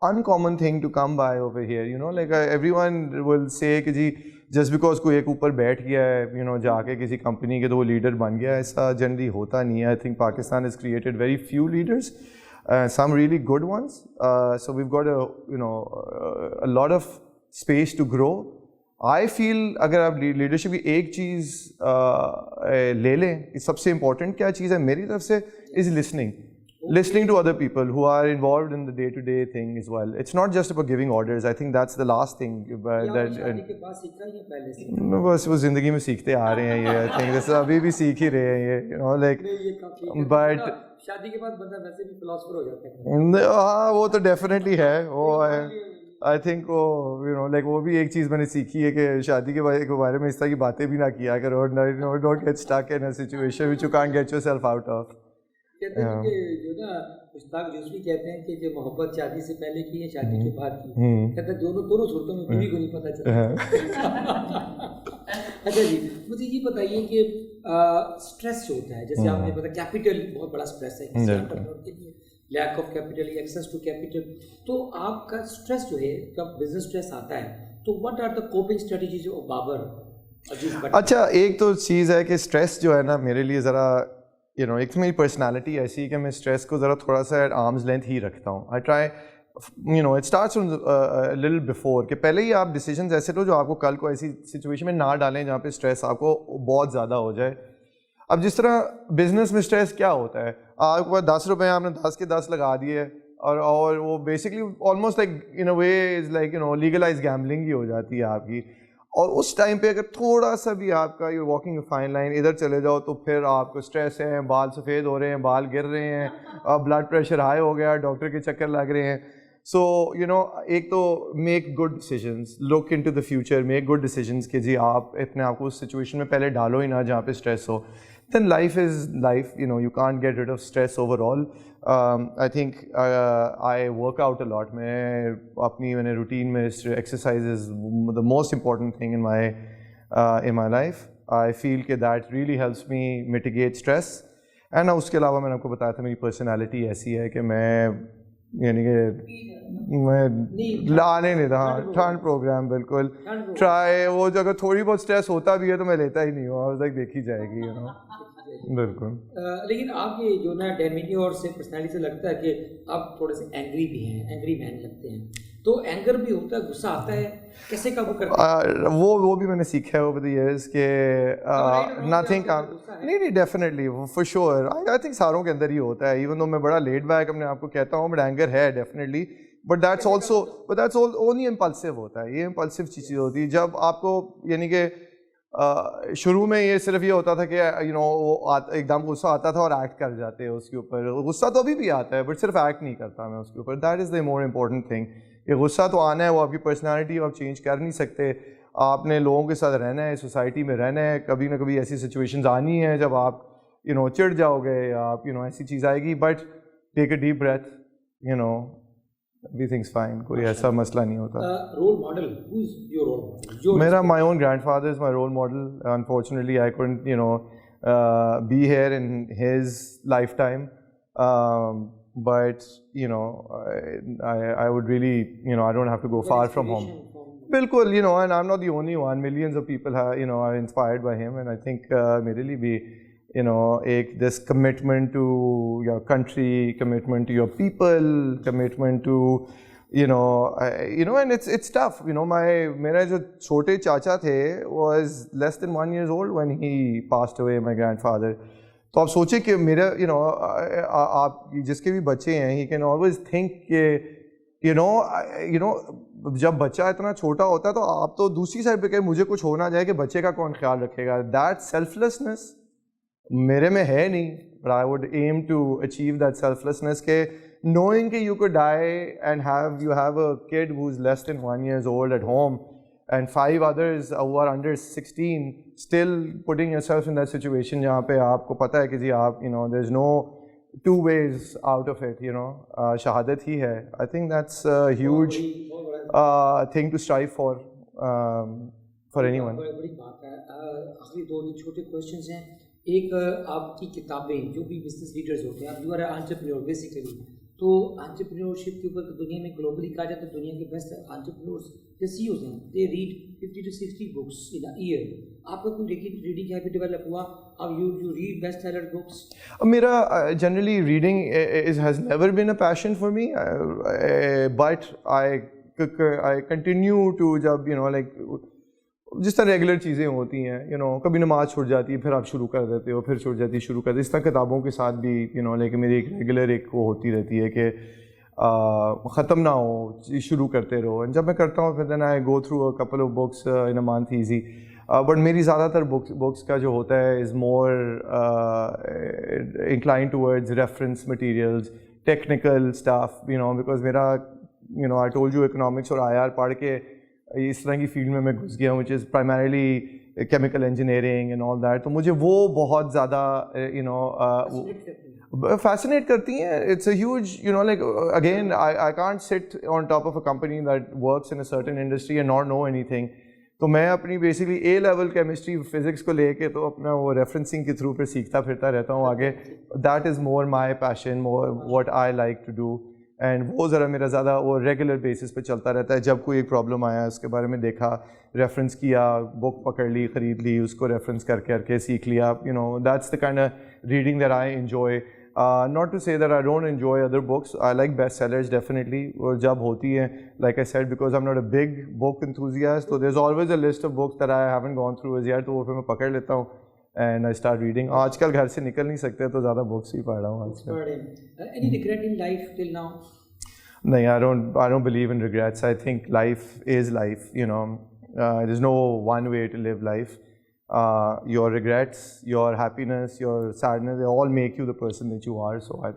uncommon thing to come by over here, you know, like everyone will say کہ جی just because کوئی ایک اوپر بیٹھ گیا ہے, you know, جا کے کسی کمپنی کے تو وہ لیڈر بن گیا, ایسا جنرلی ہوتا نہیں ہے. I think Pakistan has created very few leaders, some really good ones, so we've got a lot of space to grow. I feel اگر آپ لیڈرشپ کی ایک چیز لے لیں, سب سے امپورٹنٹ کیا چیز ہے میری طرف سے, is listening to other people who are involved in the day-to-day thing as well. It's not just about giving orders. I think that's the last thing. بس وہ زندگی میں سیکھتے آ رہے ہیں یہ, I think this ابھی بھی سیکھ ہی رہے ہیں یہ, you know, like, but شادی کے بعد بندہ ویسے بھی فلاسفر ہو جاتا ہے. ہاں وہ تو ڈیفینیٹلی ہے, وہ آئی تھنک وہ, یو نو, لائک وہ بھی ایک چیز میں نے سیکھی ہے کہ شادی کے بارے میں اس طرح کی باتیں بھی نہ کیا کرو, don't get stuck in a situation which you can't get yourself out of. کہتے ہیں کہ جو نا مشتاق یوسفی کہتے ہیں کہ جو محبت شادی سے پہلے کی ہے شادی کے بعد کی, کہتے ہیں دونوں صورتوں میں بیوی کو نہیں پتہ چلتا. اچھا جی, مجھے یہ بتائیے کہ اسٹریس جو ہوتا ہے, جیسے آپ نے بتایا کیپٹل بہت بڑا اسٹریس ہے کسی انٹرپرینور کے لیے, لیک آف کیپٹل یا ایکسیس ٹو کیپٹل, تو آپ کا اسٹریس جو ہے, جب بزنس اسٹریس آتا ہے تو what are the coping strategies of Babar? اچھا, ایک تو چیز ہے کہ اسٹریس جو ہے نا میرے لیے ذرا, یو نو, ایک تو میری پرسنالٹی ایسی ہے کہ میں اسٹریس کو ذرا تھوڑا سا ایٹ آرمز لینتھ ہی رکھتا ہوں. I try, you know, it starts little before, کہ پہلے ہی آپ ڈیسیجنز ایسے لو جو آپ کو کل کو ایسی سچویشن میں نہ ڈالیں جہاں پہ اسٹریس آپ کو بہت زیادہ ہو جائے. اب جس طرح بزنس میں اسٹریس کیا ہوتا ہے, آپ کے پاس 10 روپے آپ نے 10 کے 10 لگا دیے, اور وہ basically almost like in a way is like, you know, legalize gambling ہی ہو جاتی ہے آپ کی. اور اس ٹائم پہ اگر تھوڑا سا بھی آپ کا you walking a fine line ادھر چلے جاؤ تو پھر آپ کو اسٹریس ہے, بال سفید ہو رہے ہیں, بال گر رہے ہیں, بلڈ پریشر ہائی ہو گیا, ڈاکٹر کے چکر لگ رہے ہیں. سو یو نو, ایک تو make good decisions, look in to the future, make good decisions کہ جی آپ اپنے آپ کو اس سچویشن میں پہلے ڈالو ہی نہ جہاں پہ stress who. Then life is life, you know, you can't get rid of stress overall. I think I work out a lot. میں اپنی روٹین میں exercise is the most important thing in my life. I feel کہ that really helps me mitigate stress. And اس کے علاوہ میں نے آپ کو بتایا تھا میری پرسنالٹی ایسی ہے کہ میں, یعنی کہ میں لانے نہیں تھا, ٹھنڈ پروگرام بالکل ٹرائی, وہ جو اگر تھوڑی بہت اسٹریس ہوتا بھی ہے تو میں لیتا ہی نہیں ہوں, آج تک دیکھی جائے گی, یو نو. بالکل. لیکن آپ کے جو نا ڈیمینی اور سے پرسنالٹی سے لگتا ہے کہ آپ تھوڑے سے اینگری بھی ہیں, اینگری مین لگتے ہیں, تو اینگر بھی ہوتا ہے, غصہ آتا ہے, کیسے قابو کرتے ہیں؟ وہ بھی میں نے سیکھا ہے اوور دی ایئرس کہ نتھنگ, نہیں definitely for sure, I think ساروں کے اندر ہی ہوتا ہے, ایون دو میں بڑا لیڈ بیک اپنے آپ کو کہتا ہوں, بٹ اینگر ہے definitely, but that's only impulsive ہوتا ہے. یہ امپلسو چیز ہوتی ہے جب آپ کو, یعنی کہ شروع میں یہ صرف یہ ہوتا تھا کہ یو نو وہ ایک دم غصہ آتا تھا اور ایکٹ کر جاتے ہیں اس کے اوپر. غصہ تو ابھی بھی آتا ہے بٹ صرف ایکٹ نہیں کرتا میں اس کے اوپر. That is the more important thing, کہ غصہ تو آنا ہے, وہ آپ کی پرسنالٹی آپ چینج کر نہیں سکتے. آپ نے لوگوں کے ساتھ رہنا ہے, سوسائٹی میں رہنا ہے, کبھی نہ کبھی ایسی سچویشنز آنی ہیں جب آپ یو نو چڑ جاؤ گے یا آپ یو نو ایسی چیز آئے گی, but take a deep breath, you know, everything's fine, کوئی ایسا مسئلہ نہیں ہوتا. Role model, who is your role model? میرا my own grandfather is my role model. Unfortunately I couldn't, you know, be here in his lifetime, but you know, I would really, you know, I don't have to go far from home. بالکل, you know, and I'm not the only one. Millions of people have, you know, are inspired by him, and I think میرے لیے بھی, you know, this commitment to your country, commitment to your people, commitment to, you know, and it's tough, you know. میرا جو چھوٹے چاچا تھے was less than 1 year old when he passed away, my grandfather. تو آپ سوچیں کہ میرا, you know, آپ جس کے بھی بچے ہیں, he can always think کہ, you know, جب بچہ اتنا چھوٹا ہوتا ہے تو آپ تو دوسری سائڈ پہ کہ مجھے کچھ ہونا جائے کہ بچے کا کون خیال رکھے گا. That selflessness میرے میں ہے نہیں, but I would aim to achieve that selflessness کہ knowing کہ you could die and you have a kid who's less than 1 year old at home and 5 others who are under 16 still putting yourself in that situation جہاں پہ آپ کو پتہ ہے کہ جی آپ there's no two ways out of it, شہادت ہی ہے. I think that's a huge thing to strive for anyone. بڑی بات ہے. آخری دو چھوٹے کوشچنز ہیں. ایک آپ کی کتابیں جو بھی بزنس لیڈرز ہوتے ہیں, آپ you are a entrepreneur basically, تو انٹرپرینورشپ کے اوپر دنیا میں گلوبلی کہا جاتا ہے دنیا کے بیسٹ انٹرپرینورس جو سی اوز ہیں, they read 50 to 60 books in a year. آپ کا کوئی ریڈنگ ہیبٹ ڈیولپ ہوا؟ اب you read best seller books? میرا generally reading has never been a passion for me, but I continue to, جب لائک جس طرح ریگولر چیزیں ہوتی ہیں, کبھی نماز چھوٹ جاتی ہے پھر آپ شروع کر دیتے ہو, پھر چھوٹ جاتی ہے شروع کر دیتے, اس طرح کتابوں کے ساتھ بھی لائک میری ایک ریگولر ایک وہ ہوتی رہتی ہے کہ ختم نہ ہو, شروع کرتے رہو. جب میں کرتا ہوں پھر then I go through a couple of books in a month easy. But میری زیادہ تر بکس کا جو ہوتا ہے is more incline towards reference materials, technical staff, because میرا آئی ٹولڈ یو اکنامکس اور IR پڑھ کے اس طرح کی فیلڈ میں گھس گیا ہوں, which is primarily chemical engineering and all that. تو مجھے وہ بہت زیادہ فیسنیٹ کرتی ہیں. It's a huge like again I can't sit on top of a company that works in a certain industry and not know anything. تو میں اپنی basically A level chemistry physics کو لے کے تو اپنا وہ ریفرنسنگ کے تھرو پھر سیکھتا پھرتا رہتا ہوں آگے. That is more my passion, more what I like to do, and وہ ذرا میرا زیادہ وہ ریگولر بیسس پہ چلتا رہتا ہے. جب کوئی ایک پرابلم آیا اس کے بارے میں دیکھا, ریفرنس کیا, بک پکڑ لی, خرید لی, اس کو ریفرنس کر کے سیکھ لیا. That's the kind of reading that I enjoy. Not to say that I don't enjoy other books. I like bestsellers definitely. اور جب ہوتی ہیں, like I said, because I'm not a big book enthusiast, so there's always a list of books that I haven't gone through as yet. تو وہ پھر میں پکڑ لیتا ہوں and I start reading. آج کل گھر سے نکل نہیں سکتے تو زیادہ books ہی پڑھ رہا ہوں آج کل. Any regret in life till now? نہیں, I don't believe in regrets. I think life is life. There's no one way to live life. Your regrets, your happiness, your sadness, they all make you the person that you are. So I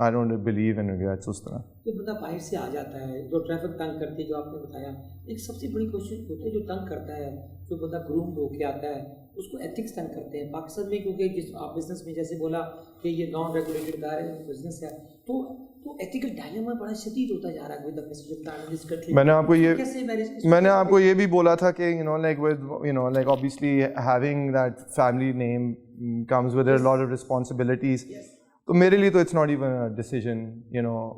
don't believe in regrets اس طرح. جو بندہ باہر سے آ جاتا ہے, جو ٹریفک تنگ کرتی ہے, جو آپ نے بتایا, ایک سب سے بڑی کوشش ہوتی ہے جو تنگ کرتا ہے, جو بندہ گروم ہو کے آتا ہے اس کو ایتھکس تنگ کرتے ہیں. پاکستان میں کیونکہ جس آپ بزنس میں جیسے بولا کہ یہ نان ریگولیٹڈ بزنس ہے, تو ایتھیکل ڈائلیما بڑا شدید ہوتا جا رہا ہے with the message of time in this country. میں نے آپ کو یہ بھی بولا تھا کہ like obviously having that family name comes with a lot of responsibilities. تو میرے لیے تو it's not even a decision.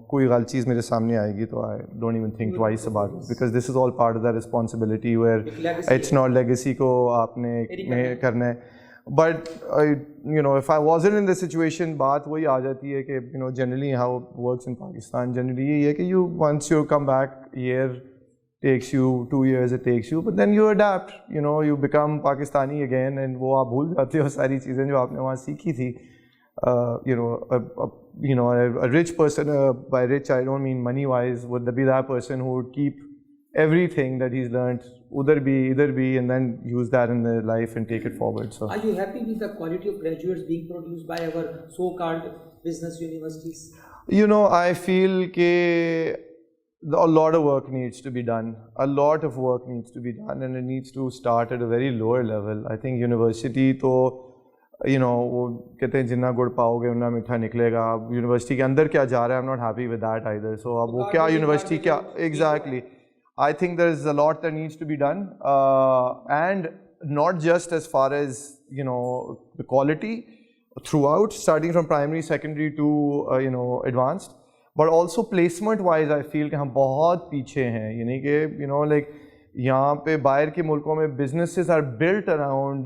کوئی غلط چیز میرے سامنے آئے گی تو I don't even think twice about it, because this is all part of the responsibility where it's not legacy کو آپ نے کرنا ہے. But if I wasn't in this situation, بات وہی آ جاتی ہے کہ generally how it works in Pakistan generally یہی ہے کہ once you come back, year takes you, 2 years it takes you, but then you adapt, you become Pakistani again, and وہ آپ بھول جاتے ہو ساری چیزیں جو آپ نے وہاں سیکھی تھی. A rich person, by rich I don't mean money wise, would be that person who would keep everything that he's learned either be and then use that in their life and take it forward. So are you happy with the quality of graduates being produced by our so-called business universities? I feel a lot of work needs to be done. And it needs to start at a very lower level. I think university to وہ کہتے ہیں جتنا گڑ پاؤ گے اتنا میٹھا نکلے گا. اب یونیورسٹی کے اندر کیا جا رہا ہے, I'm not happy with that either. So اب وہ کیا یونیورسٹی کیا exactly. I think there is a lot that needs to be done, and not just as far as the quality throughout, starting from primary, secondary to advanced, but also placement wise I feel کہ ہم بہت پیچھے ہیں. یعنی کہ like یہاں پہ باہر کے ملکوں میں businesses are built around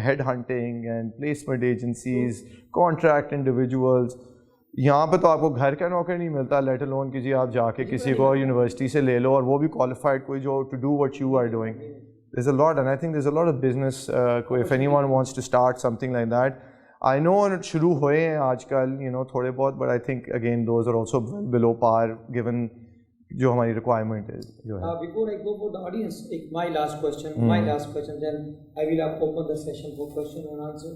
head hunting and placement agencies, contract individuals. یہاں پہ تو آپ کو گھر کا نوکر نہیں ملتا, لیٹ الون کہ جی آپ جا کے کسی کو یونیورسٹی سے لے لو, اور وہ بھی qualified کوئی جو to do what you are doing. There's a lot, and I think there's a lot of business if anyone wants to start something like that. I know شروع ہوئے ہیں آج کل تھوڑے بہت, but I think again those are also below par given جو ہماری requirement ہے جو ہے. Before I go for the audience, my last question, then I will open the session for question and answer.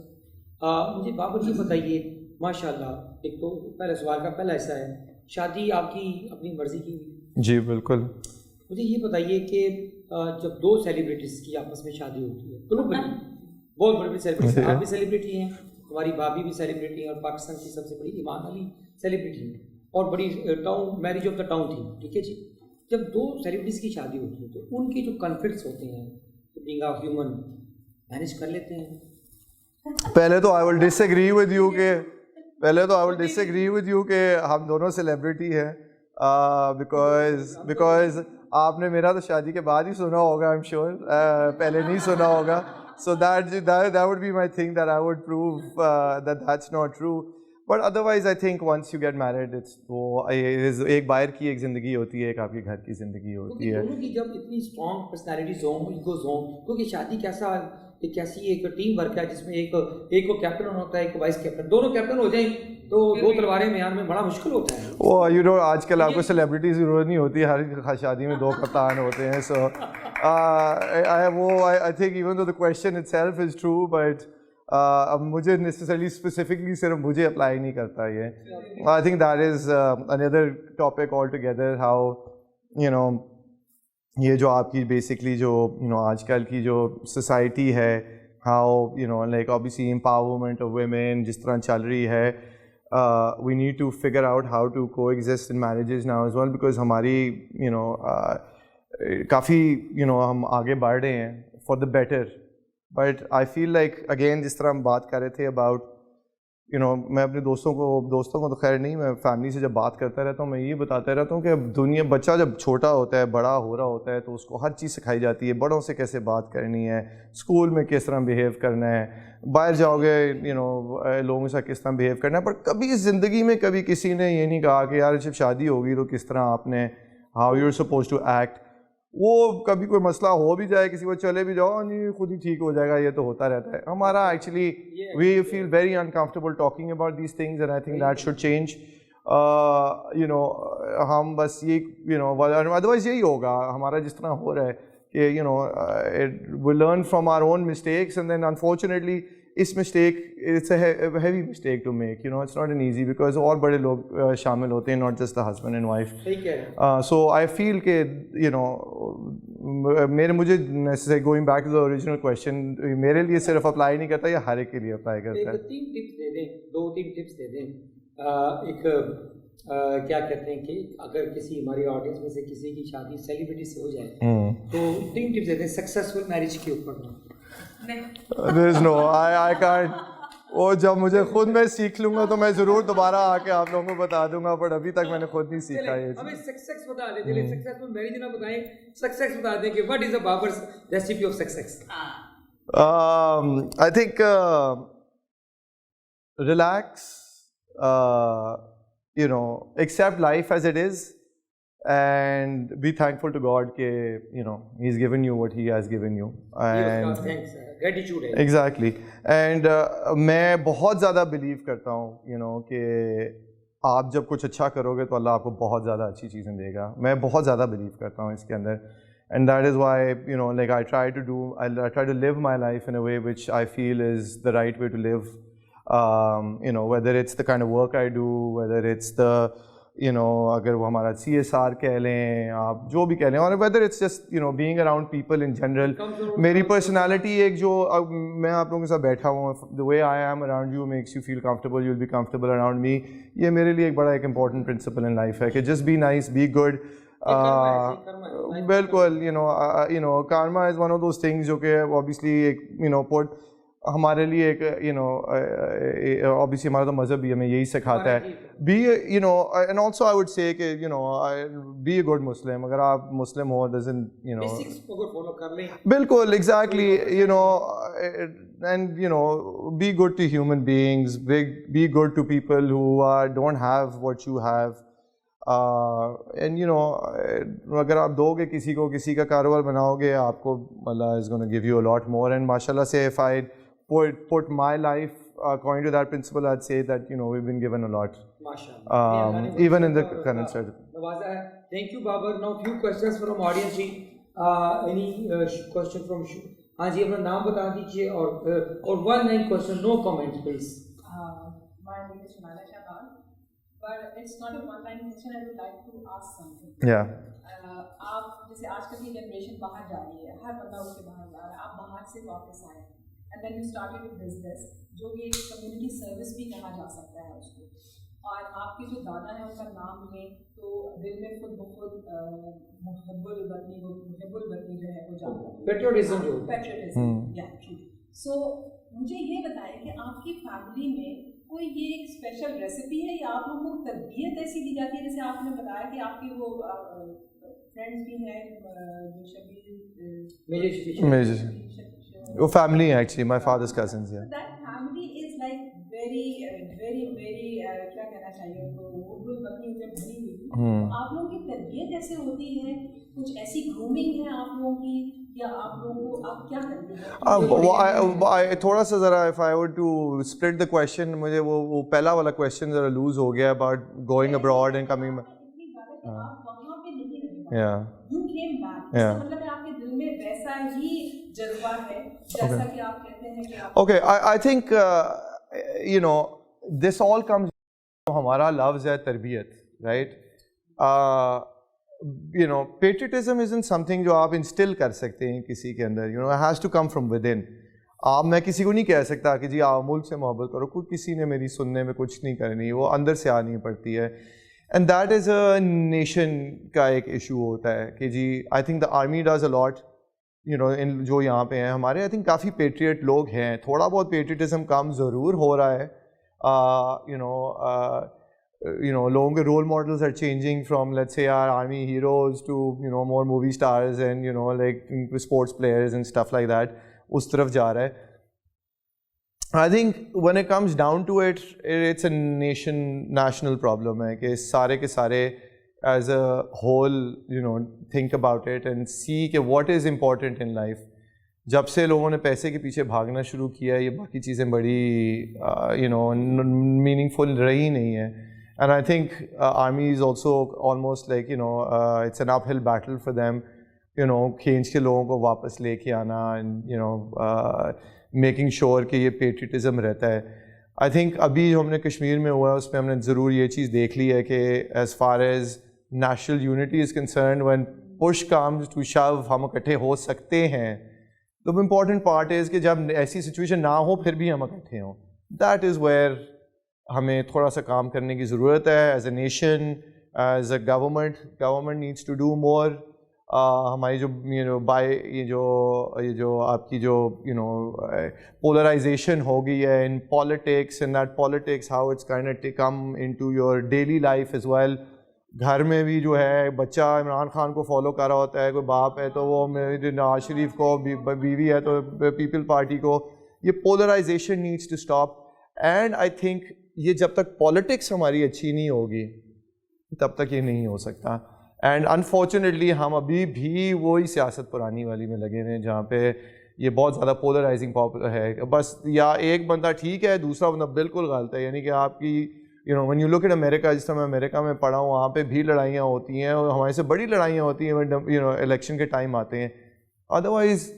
مجھے بابر جی بتائیے, ماشاء اللہ, ایک تو پہلے سوال کا پہلا حصہ ہے, شادی آپ کی اپنی مرضی کی؟ جی بالکل. مجھے یہ بتائیے کہ جب دو سیلیبریٹیز کی آپس میں شادی ہوتی ہے گلوبلی, بہت بڑی بڑی سیلیبریٹی. آپ بھی سیلیبریٹی ہیں, ہماری بھابھی بھی سیلیبریٹی ہیں, اور پاکستان کی سب سے بڑی ایمان علی سیلیبریٹی ہیں, اور بڑی town marriage of the town تھی. ٹھیک ہے جی. جب دو سیلیبریٹیز کی شادی ہوتی ہے تو ان کی جو کنفلکٹس ہوتے ہیں بینگ آف ہیومن مینیج کر لیتے ہیں. پہلے تو I will disagree with you کہ ہم دونوں سیلیبریٹی ہیں, بیکاز آپ نے میرا تو شادی کے بعد ہی سنا ہوگا, I'm sure پہلے نہیں سنا ہوگا. So that would be my thing, that I would prove that that's not true. But otherwise I think once you get married ایک باہر کی ایک زندگی ہوتی ہے, ایک آپ کے گھر کی زندگی ہوتی ہے. دونوں کی جب اتنی اسٹرانگ پرسنالٹیز ہوں, ایگوز ہوں, کیونکہ شادی کیسی ایک ٹیم ورک ہے جس میں ایک کو کیپٹن ہوتا ہے, ایک کو وائس کیپٹن, دونوں کیپٹن ہو جائیں تو دو تلواریں میان میں بڑا مشکل ہوتا ہے. وہ آج کل آپ کو سیلیبریٹیز کی ضرورت نہیں ہوتی, ہر شادی میں دو کپتان ہوتے ہیں. سو I think even though the question itself is true, but اب مجھے نیسیسرلی اسپیسیفکلی صرف مجھے اپلائی نہیں کرتا یہ. I think that is another topic altogether, how یہ جو آپ کی بیسکلی جو آج کل کی جو سوسائٹی ہے, how like obviously empowerment of women جس طرح چل رہی ہے, we need to figure out how to coexist in marriages now as well, because ہماری کافی ہم آگے بڑھ رہے ہیں for the better. But I feel like again جس طرح ہم بات کر رہے تھے about میں اپنے دوستوں کو تو خیر نہیں, میں فیملی سے جب بات کرتا رہتا ہوں میں یہ بتاتا رہتا ہوں کہ بچہ جب چھوٹا ہوتا ہے, بڑا ہو رہا ہوتا ہے, تو اس کو ہر چیز سکھائی جاتی ہے, بڑوں سے کیسے بات کرنی ہے, اسکول میں کس طرح بیہیو کرنا ہے, باہر جاؤ گے لوگوں سے کس طرح بیہیو کرنا ہے. پر کبھی زندگی میں کبھی کسی نے یہ نہیں کہا کہ یار جب شادی ہوگی تو کس طرح آپ نے how you are suppose to act. وہ کبھی کوئی مسئلہ ہو بھی جائے, کسی کو چلے بھی جاؤ, نہیں خود ہی ٹھیک ہو جائے گا, یہ تو ہوتا رہتا ہے. ہمارا actually we feel very uncomfortable talking about these things, and I think that should change. ہم بس یہ ادروائز یہی ہوگا ہمارا جس طرح ہو رہا ہے کہ we learn from our own mistakes, and then unfortunately اس mistake it's a heavy mistake to make, it's not an easy, because اور بڑے لوگ شامل ہوتے ہیں, not just the husband and wife. So I feel کہ مجھے going back to the original question, میرے لیے صرف اپلائی نہیں کرتا, یہ ہر ایک کے لیے اپلائی کرتا ہے. 2-3 ٹپس دے دیں. ایک کیا کہتے ہیں کہ اگر کسی ہماری آڈینس میں سے کسی کی شادی سیلیبریٹی سے ہو جائے تو 3 ٹپس دے دیں سکسیزفل میرج کے اوپر. I can't. وہ جب مجھے خود میں سیکھ لوں گا تو میں ضرور دوبارہ آ کے آپ لوگوں کو بتا دوں گا, بٹ ابھی تک میں نے خود نہیں سیکھا. ہمیں سکسیس بتا دیں, چلیے سکسیسفل میرج نہ بتائیں, سکسیس بتا دیں کہ what is the Babar's recipe of success. I think relax, accept life as it is, and be thankful to God کہ He's given you what He has given you. And gratitude ہے. Exactly. And میں بہت زیادہ بلیو کرتا ہوں کہ آپ جب کچھ اچھا کرو گے تو اللہ آپ کو بہت زیادہ اچھی چیزیں دے گا. میں بہت زیادہ بلیو کرتا ہوں اس کے اندر, and that is why like I try to live my life in a way which I feel is the right way to live. Whether it's the kind of work I do, whether it's the اگر وہ ہمارا CSR کہہ لیں, آپ جو بھی کہہ لیں, اور whether it's just being around people in general. میری پرسنالٹی ایک جو میں آپ لوگوں کے ساتھ بیٹھا ہوں, the way I am around you makes you feel comfortable, you'll be comfortable around me. یہ میرے لیے ایک بڑا ایک important principle in life ہے کہ just be nice, be good. بالکل karma is one of those things جو کہ obviously ایک ہمارے لیے ایک obviously ہمارا تو مذہب بھی ہمیں یہی سکھاتا ہے. be and also I would say کہ be a good Muslim. اگر آپ مسلم ہو doesn't بالکل exactly and be good to human beings, be good to people who don't have what you have. And اگر آپ دو گے کسی کو, کسی کا کاروبار بناؤ گے, آپ کو Allah is going to give you a lot more. And mashallah say if I put my life according to that principle, I'd say that we've been given a lot, even in the current state. Thank you Babar. Now few questions from audience. Any question from ہاں جی, اپنا نام بتا دیجیے اور 1-9 question, no comments please. My name is Shumala Shahbaz, but it's not a one-line question. I would like to ask something. Yeah. آپ جیسے آج کل کی جنریشن باہر جا رہی ہے, ہر بندہ اس سے باہر جا رہا ہے, آپ باہر سے واپس آئے, and then you started a business جو کہ ایک کمیونٹی سروس بھی کہا جا سکتا ہے اس کو, اور آپ کے جو دادا ہیں ان کا نام لیں تو دل میں خود بخود محب الوطنی جو ہے وہ جاتا ہے, پیٹریوٹزم. سو مجھے یہ بتائیں کہ آپ کی فیملی میں کوئی یہ ایک اسپیشل ریسیپی ہے یا آپ لوگوں کو تربیت ایسی دی جاتی ہے, جیسے آپ نے بتایا کہ آپ کی وہ فرینڈس بھی ہیں وہ فیملی ہے ایکچولی مائی فادرز کزنز ہیں. That family is like very very very کیا کہنا چاہیے ان کو, وہ بکری میں بھری ہوئی. آپ لوگوں کی تربیت ایسے ہوتی ہے, کچھ ایسی گرومنگ ہے آپ لوگوں کی, یا آپ لوگوں کو آپ کیا کرتے ہیں؟ تھوڑا سا ذرا if I were to split the question, مجھے وہ پہلا والا question ذرا لوز ہو گیا about going abroad and coming back. آپ وہاں پہ نہیں رہے, you came back, اس کا مطلب ہے آپ کے دل میں ویسا ہی جذبہ ہے جیسا کہ آپ کہتے ہیں کہ آپ. Okay, I think you know this all comes, ہمارا لفظ ہے تربیت, right? You know, patriotism isn't something جو آپ انسٹل کر سکتے ہیں کسی کے اندر, you know, it has to come from within. میں کسی کو نہیں کہہ سکتا کہ جی آپ ملک سے محبت کرو, کوئی کسی نے میری سننے میں کچھ نہیں کرنی, وہ اندر سے آنی پڑتی ہے. And that is a nation کا ایک ایشو ہوتا ہے کہ جی I think the army does a lot, you know, ان جو یہاں پہ ہیں ہمارے, آئی تھنک کافی پیٹریٹ لوگ ہیں, تھوڑا بہت پیٹریٹزم کم ضرور ہو رہا ہے. You know, لوگوں کے role models are changing from, let's say, our army heroes to, you know, more movie stars and, you know, like sports players and stuff like that. اس طرف جا رہا ہے. I think when it comes down to it, it's a national problem ہے کہ سارے کے سارے as a whole, you know, think about it and see کہ what is important in life. جب سے لوگوں نے پیسے کے پیچھے بھاگنا شروع کیا ہے, یہ باقی چیزیں بڑی you know میننگ فل رہی نہیں ہیں. And I think army is also almost like, you know, it's an uphill battle for them, you know, کھینچ کے لوگوں کو واپس لے کے آنا and, you know, making sure کہ یہ patriotism رہتا ہے. I think ابھی جو ہم نے کشمیر میں ہوا ہے اس میں ہم نے ضرور یہ چیز دیکھ لی ہے کہ as far as national unity is concerned, when push comes to shove ہم اکٹھے ہو سکتے ہیں. The important part is کہ جب ایسی سچویشن نہ ہو پھر بھی ہم اکٹھے ہوں. That is where ہمیں تھوڑا سا کام کرنے کی ضرورت ہے as a nation, as a government needs to do more. ہماری جو یو نو یہ جو آپ کی جو یو نو پولرائزیشن ہو گئی ہے in politics, and that politics how it's kind of come in to your daily life as well. گھر میں بھی جو ہے بچہ عمران خان کو فالو کر رہا ہوتا ہے, کوئی باپ ہے تو وہ نواز شریف کو, بیوی ہے تو پیپل پارٹی کو. یہ polarization needs to stop. And I think یہ جب تک پالیٹکس ہماری اچھی نہیں ہوگی تب تک یہ نہیں ہو سکتا. اینڈ انفارچونیٹلی ہم ابھی بھی وہی سیاست پرانی والی میں لگے ہوئے ہیں جہاں پہ یہ بہت زیادہ پولرائزنگ ہے. بس یا ایک بندہ ٹھیک ہے دوسرا بندہ بالکل غلط ہے. یعنی کہ آپ کی you know when you look at America, جس طرح میں امریکہ میں پڑھا ہوں, وہاں پہ بھی لڑائیاں ہوتی ہیں اور ہمارے سے بڑی لڑائیاں ہوتی ہیں یو نو الیکشن کے ٹائم آتے ہیں. ادروائز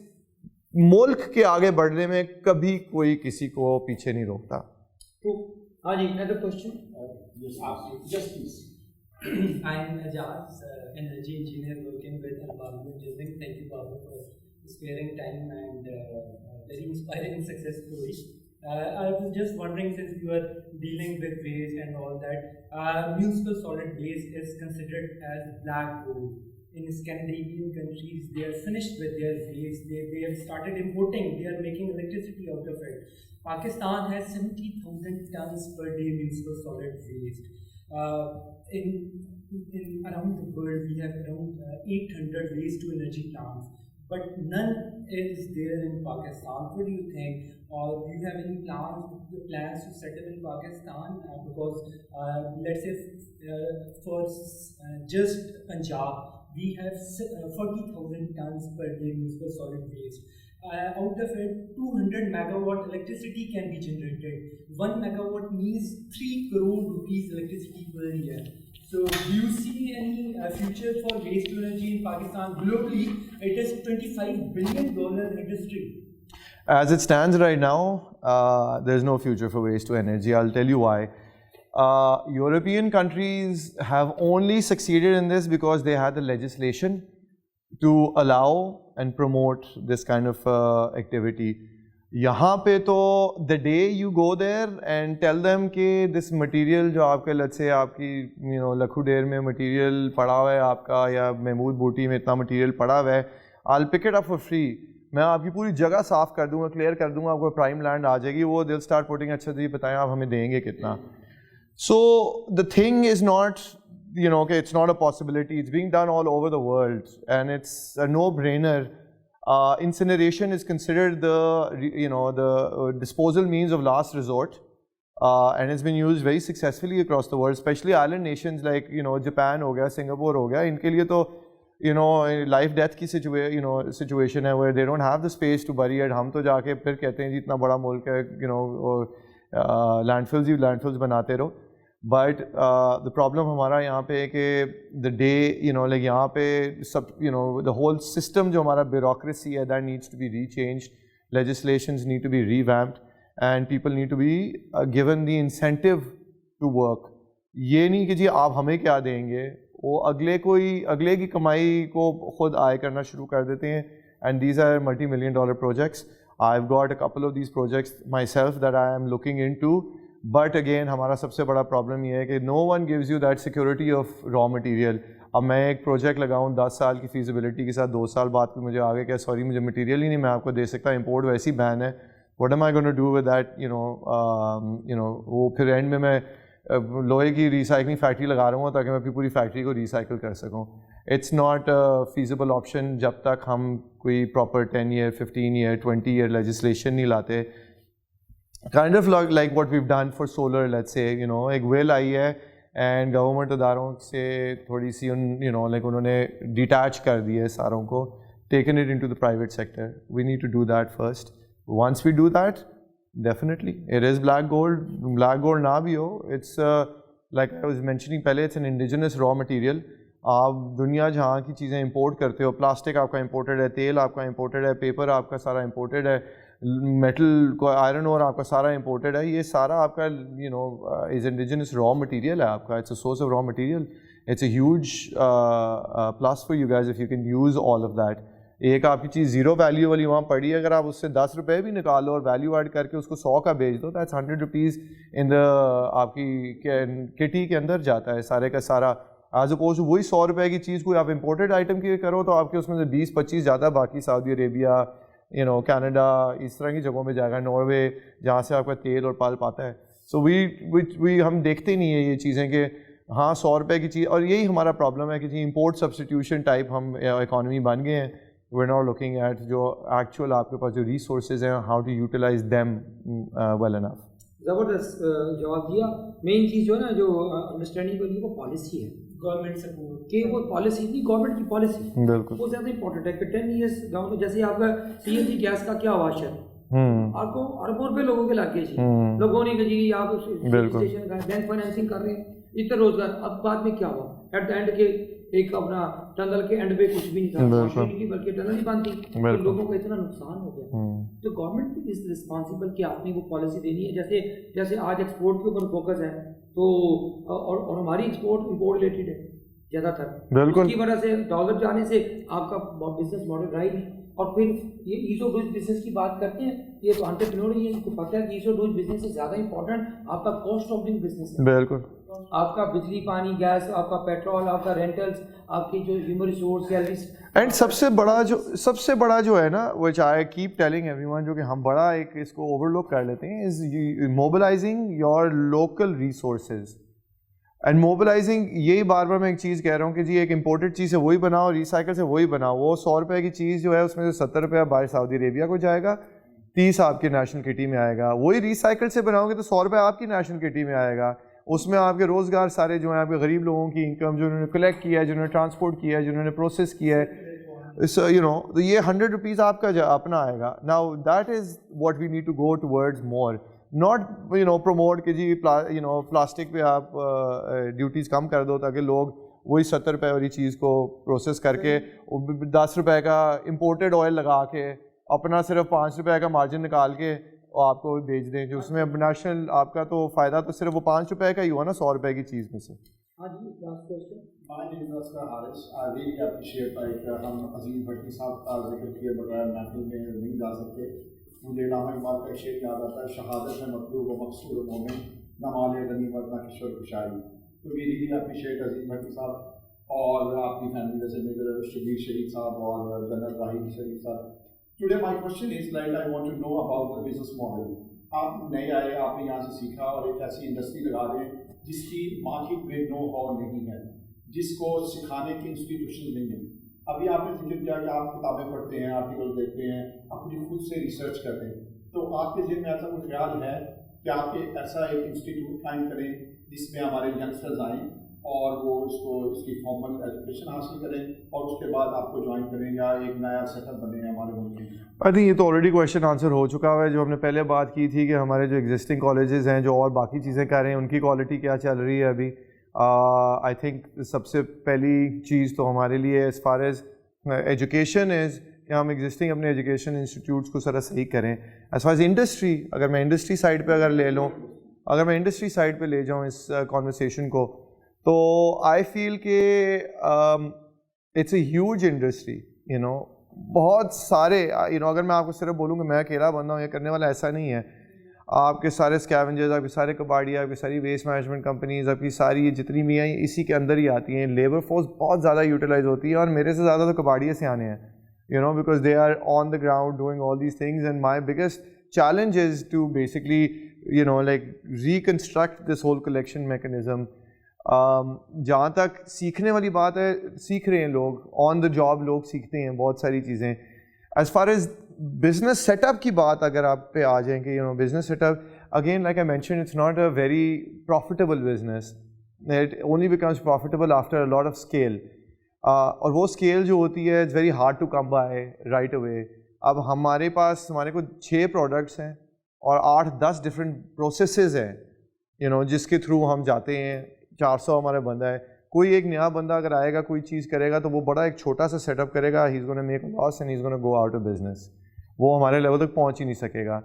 ملک کے آگے بڑھنے میں کبھی کوئی کسی کو پیچھے نہیں روکتا. ہاں جی, another question. Yes, please. I'm Ajaz, energy engineer working with Babu Engineering. Thank you, Babu, for sparing time and very inspiring success story. I was just wondering, since you are dealing with waste and all that, municipal solid waste is considered as black gold. In Scandinavian countries, they are finished with their waste. They have started importing. They are making electricity out of it. Pakistan has 70,000 tons per day municipal solid waste. In around the world, we have around 800 waste to energy plants, but none is there in Pakistan. What do you think? Or do you have any plans to settle in Pakistan? Because let's say for just Punjab, we have 40,000 tons per day municipal solid waste. Out of it, 200 megawatt electricity can be generated. 1 megawatt means 3 crore rupees electricity per year. So do you see any future for waste to energy in Pakistan? Globally, it is $25 billion industry. As it stands right now, there's no future for waste to energy. I'll tell you why. European countries have only succeeded in this because they had the legislation to allow and promote this kind of activity. یہاں پہ تو the day you go there and tell them کہ دس مٹیریل جو آپ کے لت سے آپ کی لکھو ڈیر میں مٹیریل پڑا ہوا ہے آپ کا, یا محمود بوٹی میں اتنا مٹیریل پڑا ہوا ہے, I'll pick it up for free, میں آپ کی پوری جگہ صاف کر دوں گا, کلیئر کر دوں گا, آپ کو پرائم لینڈ آ جائے گی, وہ they'll start putting اچھا جی بتائیں آپ ہمیں دیں گے کتنا. So the thing is not, okay, it's not a possibility, it's being done all over the world and it's a no-brainer. Incineration is considered the disposal means of last resort, and it's been used very successfully across the world, especially island nations like Japan ho gaya, Singapore ho gaya, inke liye to life death ki situation hai where they don't have the space to bury it. hum to ja ke phir kehte hain ji itna bada mulk hai, landfills banate raho. But the problem ہمارا یہاں پہ ہے کہ the day like یہاں پہ سب the whole system جو ہمارا bureaucracy ہے that needs to be rechanged, legislations need to be revamped and people need to be given the incentive to work. یہ نہیں کہ جی آپ ہمیں کیا دیں گے, وہ اگلے کی کمائی کو خود آئے کرنا شروع کر دیتے ہیں. And these are multi-million-dollar projects. I've got a couple of these projects myself that I am looking into. But again ہمارا سب سے بڑا پرابلم یہ ہے کہ no one gives you that security of raw material. اب میں ایک پروجیکٹ لگاؤں 10 سال کی فیزیبلٹی کے ساتھ, 2 سال بعد پھر مجھے آگے کیا سوری مجھے مٹیریل ہی نہیں میں آپ کو دے سکتا, امپورٹ ویسی بین ہے, what am I gonna do with that وہ پھر اینڈ میں لوہے کی ریسائکلنگ فیکٹری لگا رہا ہوں تاکہ میں اپنی پوری فیکٹری کو ریسائیکل کر سکوں. اٹس ناٹ فیزیبل آپشن جب تک ہم کوئی proper 10 year 15 year 20 year legislation نہیں لاتے. Kind of like what we've done for solar, let's say, ایک ویل آئی ہے اینڈ گورنمنٹ اداروں سے تھوڑی سی like انہوں نے ڈیٹیچ کر دی ہے ساروں کو, taken it into the private sector. We need to do that first. Once we do that, definitely it is black gold نہ بھی ہو, it's like I was mentioning پہلے, it's an indigenous raw material. آپ دنیا جہاں کی چیزیں امپورٹ کرتے ہو, پلاسٹک آپ کا امپورٹڈ ہے, تیل آپ کا امپورٹڈ ہے, پیپر آپ کا سارا امپورٹڈ ہے, میٹل کو آئرن اور آپ کا سارا امپورٹڈ ہے, یہ سارا آپ کا از انڈیجنس را مٹیریل ہے آپ کا. It's a source of raw material. It's a huge plus for you guys if you can use all of that. ایک آپ کی چیز زیرو ویلیو والی وہاں پڑی ہے, اگر آپ اس سے 10 روپے بھی نکالو اور ویلیو ایڈ کر کے اس کو 100 کا بیچ دو, دیٹس 100 روپیز ان دا آپ کی کٹی کے اندر جاتا ہے سارے کا سارا. ایز اپوز وہی 100 روپے کی چیز کوئی آپ امپورٹڈ آئٹم کی کرو تو آپ کے اس میں سے 20-25 جاتا ہے, باقی سعودی عربیہ کینیڈا اس طرح کی جگہوں پہ جائے گا, ناروے جہاں سے آپ کا تیل اور پال پاتا ہے. سو وی ہم دیکھتے نہیں ہیں یہ چیزیں کہ ہاں 100 روپے کی چیز, اور یہی ہمارا پرابلم ہے کہ جی امپورٹ سبسٹیٹیوشن ٹائپ ہم اکانومی بن گئے ہیں. We are not looking at جو ایکچوئل آپ کے پاس جو ریسورسز ہیں, how to utilize them well enough. زبردست جواب دیا. مین چیز جو ہے نا جو انڈرسٹینڈنگ والی وہ پالیسی ہے, گورنمنٹ سپورٹ کہ وہ پالیسی نہیں, گورنمنٹ کی پالیسی بالکل وہ زیادہ امپورٹنٹ ہے. کہ 10 years ڈاؤن جیسے آپ کا CNG گیس کا کیا واش ہے, آپ کو اربوں روپے لوگوں کے لگ گئے جی, لوگوں نے کہ جی آپ اسٹیشن کا بینک فائنینسنگ کر رہے ہیں اتنا روزگار. اب بعد میں کیا ہوا, ایٹ دا اینڈ کے ایک اپنا ٹنل کے اینڈ پہ کچھ بھی نہیں تھا, بلکہ ٹنل ہی بند تھی, لوگوں کو اتنا نقصان ہو گیا. تو گورنمنٹ از رسپانسبل کہ آپ نے وہ پالیسی دینی ہے. جیسے آج ایکسپورٹ کے اوپر فوکس ہے تو اور ہماری ایکسپورٹ امپورٹ ریلیٹڈ ہے زیادہ تر, بالکل اس کی وجہ سے ڈالر جانے سے آپ کا بزنس ماڈل رہا ہی نہیں. اور پھر یہ ایز آف ڈوئنگ بزنس کی بات کرتے ہیں, یہ تو انٹرپرینور ہی ہے, ان کو پتہ ہے کہ ایز آف ڈوئنگ بزنس سے زیادہ امپورٹنٹ آپ کا کاسٹ آف ڈوئنگ بزنس ہے. بالکل آپ کا بجلی پانی گیس, آپ کا پیٹرول, آپ کا رینٹلس, آپ کی جو ہیومن ریسورس سیلریز. اینڈ سب سے بڑا جو ہے نا which I keep telling everyone, جو کہ ہم بڑا ایک اس کو اوور لک کر لیتے ہیں, is mobilizing your local resources. And mobilising, یہی بار بار میں ایک چیز کہہ رہا ہوں کہ جی ایک امپورٹڈ چیز سے وہی بناؤ, ریسائیکل سے وہی بناؤ. وہ 100 روپے کی چیز جو ہے اس میں سے 70 روپیہ باہر سعودی عربیہ کو جائے گا, 30 آپ کی نیشنل کٹی میں آئے گا. وہی ریسائیکل سے بناؤ گے تو 100 روپے آپ کی نیشنل کٹی میں آئے گا. اس میں آپ کے روزگار سارے جو ہیں, آپ کے غریب لوگوں کی انکم جو انہوں نے کلیکٹ کیا ہے, جنہوں نے ٹرانسپورٹ کیا ہے, جنہوں نے پروسیس کیا ہے, یہ 100 روپیز آپ کا اپنا آئے گا. Now that is what we need to go towards more, not promote کہ جی پلاسٹک پہ آپ ڈیوٹیز کم کر دو تاکہ لوگ وہی 70 روپے والی چیز کو پروسیس کر کے 10 روپے کا امپورٹڈ آئل لگا کے اپنا صرف 5 روپے کا مارجن نکال کے آپ کو بیچ دیں, جو اس میں نیشنل آپ کا تو فائدہ تو صرف وہ 5 روپے کا ہی ہوا نا 100 روپے کی چیز میں سے. ہم عظیم بھٹی صاحب کا ذکر کیے بغیر محفل میں نہیں جا سکتے. مجھے علامہ اقبال کا ایک شعر یاد آتا ہے, شہادت میں مطلوب و مقصود و مومن نہ مال غنیمت نہ کشور کشائی. تو وی ریلی اپریشیٹ عظیم بھٹی صاحب اور آپ کی فیملی جیسے میجر شبیر شریف صاحب اور جنرل راہیل شریف صاحب. Today my question is like I want to know about the business model. آپ نئے آئے, آپ نے یہاں سے سیکھا اور ایک ایسی انڈسٹری لگا رہے ہیں جس کی مارکیٹ میں نو ہاؤ نہیں ہے, جس کو سکھانے کی انسٹیٹیوشن نہیں ہے. ابھی آپ نے ذکر کیا کہ آپ کتابیں پڑھتے ہیں, آرٹیکل دیکھتے ہیں, اپنی خود سے ریسرچ کرتے ہیں. تو آپ کے ذہن میں ایسا کوئی خیال ہے کہ آپ ایسا ایک انسٹیٹیوٹ قائم کریں جس میں ہمارے ینگسٹرز آئیں اور وہ اس کی فارمل ایجوکیشن حاصل کریں اور اس کے بعد آپ کو جوائن کریں, یا ایک نیا سیٹ اپ بنے ہمارے ملک میں؟ آئی تھنک یہ تو آلریڈی کویشچن آنسر ہو چکا ہے. جو ہم نے پہلے بات کی تھی کہ ہمارے جو ایگزسٹنگ کالجز ہیں جو اور باقی چیزیں کر رہے ہیں ان کی کوالٹی کیا چل رہی ہے ابھی. آئی تھنک سب سے پہلی چیز تو ہمارے لیے as far as education is کہ ہم ایگزسٹنگ اپنے ایجوکیشن انسٹیٹیوٹس کو ذرا صحیح کریں. ایز فار ایز انڈسٹری, اگر میں انڈسٹری سائڈ پہ انڈسٹری سائڈ پہ لے جاؤں اس کانورسیشن کو, تو آئی فیل کہ اٹس اے ہیوج انڈسٹری. بہت سارے اگر میں آپ کو صرف بولوں کہ میں اکیلا بندہ ہوں یہ کرنے والا, ایسا نہیں ہے. آپ کے سارے اسکیونجرز, آپ کے سارے کباڑیا, آپ کی ساری ویسٹ مینجمنٹ کمپنیز, آپ کی ساری جتنی بھی ہیں اسی کے اندر ہی آتی ہیں. لیبر فورس بہت زیادہ یوٹیلائز ہوتی ہے, اور میرے سے زیادہ تو کباڑیے سے آنے ہیں, because they are on the ground doing all these things. And my biggest challenge is to basically like reconstruct this whole collection mechanism. جہاں تک سیکھنے والی بات ہے, سیکھ رہے ہیں لوگ, آن دا جاب لوگ سیکھتے ہیں بہت ساری چیزیں. As far as business set up کی بات اگر آپ پہ آ جائیں کہ business set up, again like I mention, it's not a very profitable business. It only becomes profitable after a lot of scale. اور وہ اسکیل جو ہوتی ہے it's very hard to come by right away. اب ہمارے کو 6 پروڈکٹس ہیں اور 8-10 ڈفرینٹ پروسیسز ہیں جس کے تھرو ہم جاتے ہیں. 400 ہمارے بندہ ہے. کوئی ایک نیا بندہ اگر آئے گا کوئی چیز کرے گا تو وہ بڑا ایک چھوٹا سا سیٹ اپ کرے گا, he is gonna make loss and he is gonna go out of business. وہ ہمارے لیول تک پہنچ ہی نہیں سکے گا.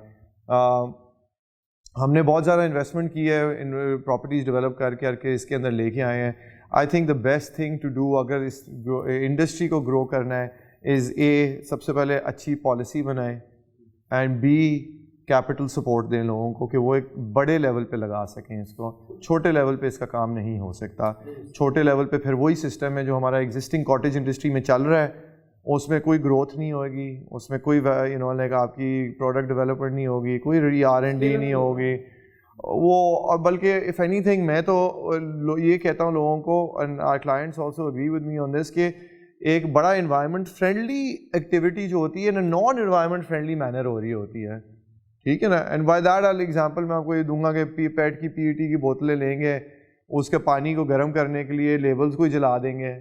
ہم نے بہت زیادہ انویسٹمنٹ کی ہے ان پراپرٹیز ڈیولپ کر کے اس کے اندر لے کے آئے ہیں. I think the best thing to do اگر اس انڈسٹری کو گرو کرنا ہے از سب سے پہلے اچھی پالیسی بنائیں, اینڈ بی کیپٹل سپورٹ دیں لوگوں کو کہ وہ ایک بڑے لیول پہ لگا سکیں اس کو. چھوٹے لیول پہ اس کا کام نہیں ہو سکتا. چھوٹے لیول پہ پھر وہی سسٹم ہے جو ہمارا ایگزسٹنگ کاٹیج انڈسٹری میں چل رہا ہے, اس میں کوئی گروتھ نہیں ہوگی, اس میں کوئی لائک آپ کی پروڈکٹ ڈیولپمنٹ نہیں ہوگی, کوئی R&D نہیں ہوگی. وہ بلکہ اف اینی تھنگ میں تو یہ کہتا ہوں لوگوں کو, and our clients also agree with me on this, کہ ایک بڑا انوائرمنٹ فرینڈلی ایکٹیویٹی جو ہوتی ہے نا, نان انوائرمنٹ فرینڈلی مینر ہو رہی ہوتی ہے, ٹھیک ہے نا. اینڈ بائی دیٹ ایگزامپل میں آپ کو یہ دوں گا کہ پیٹ کی PET کی بوتلیں لیں گے, اس کے پانی کو گرم کرنے کے لیے لیبلز کو جلا دیں گے,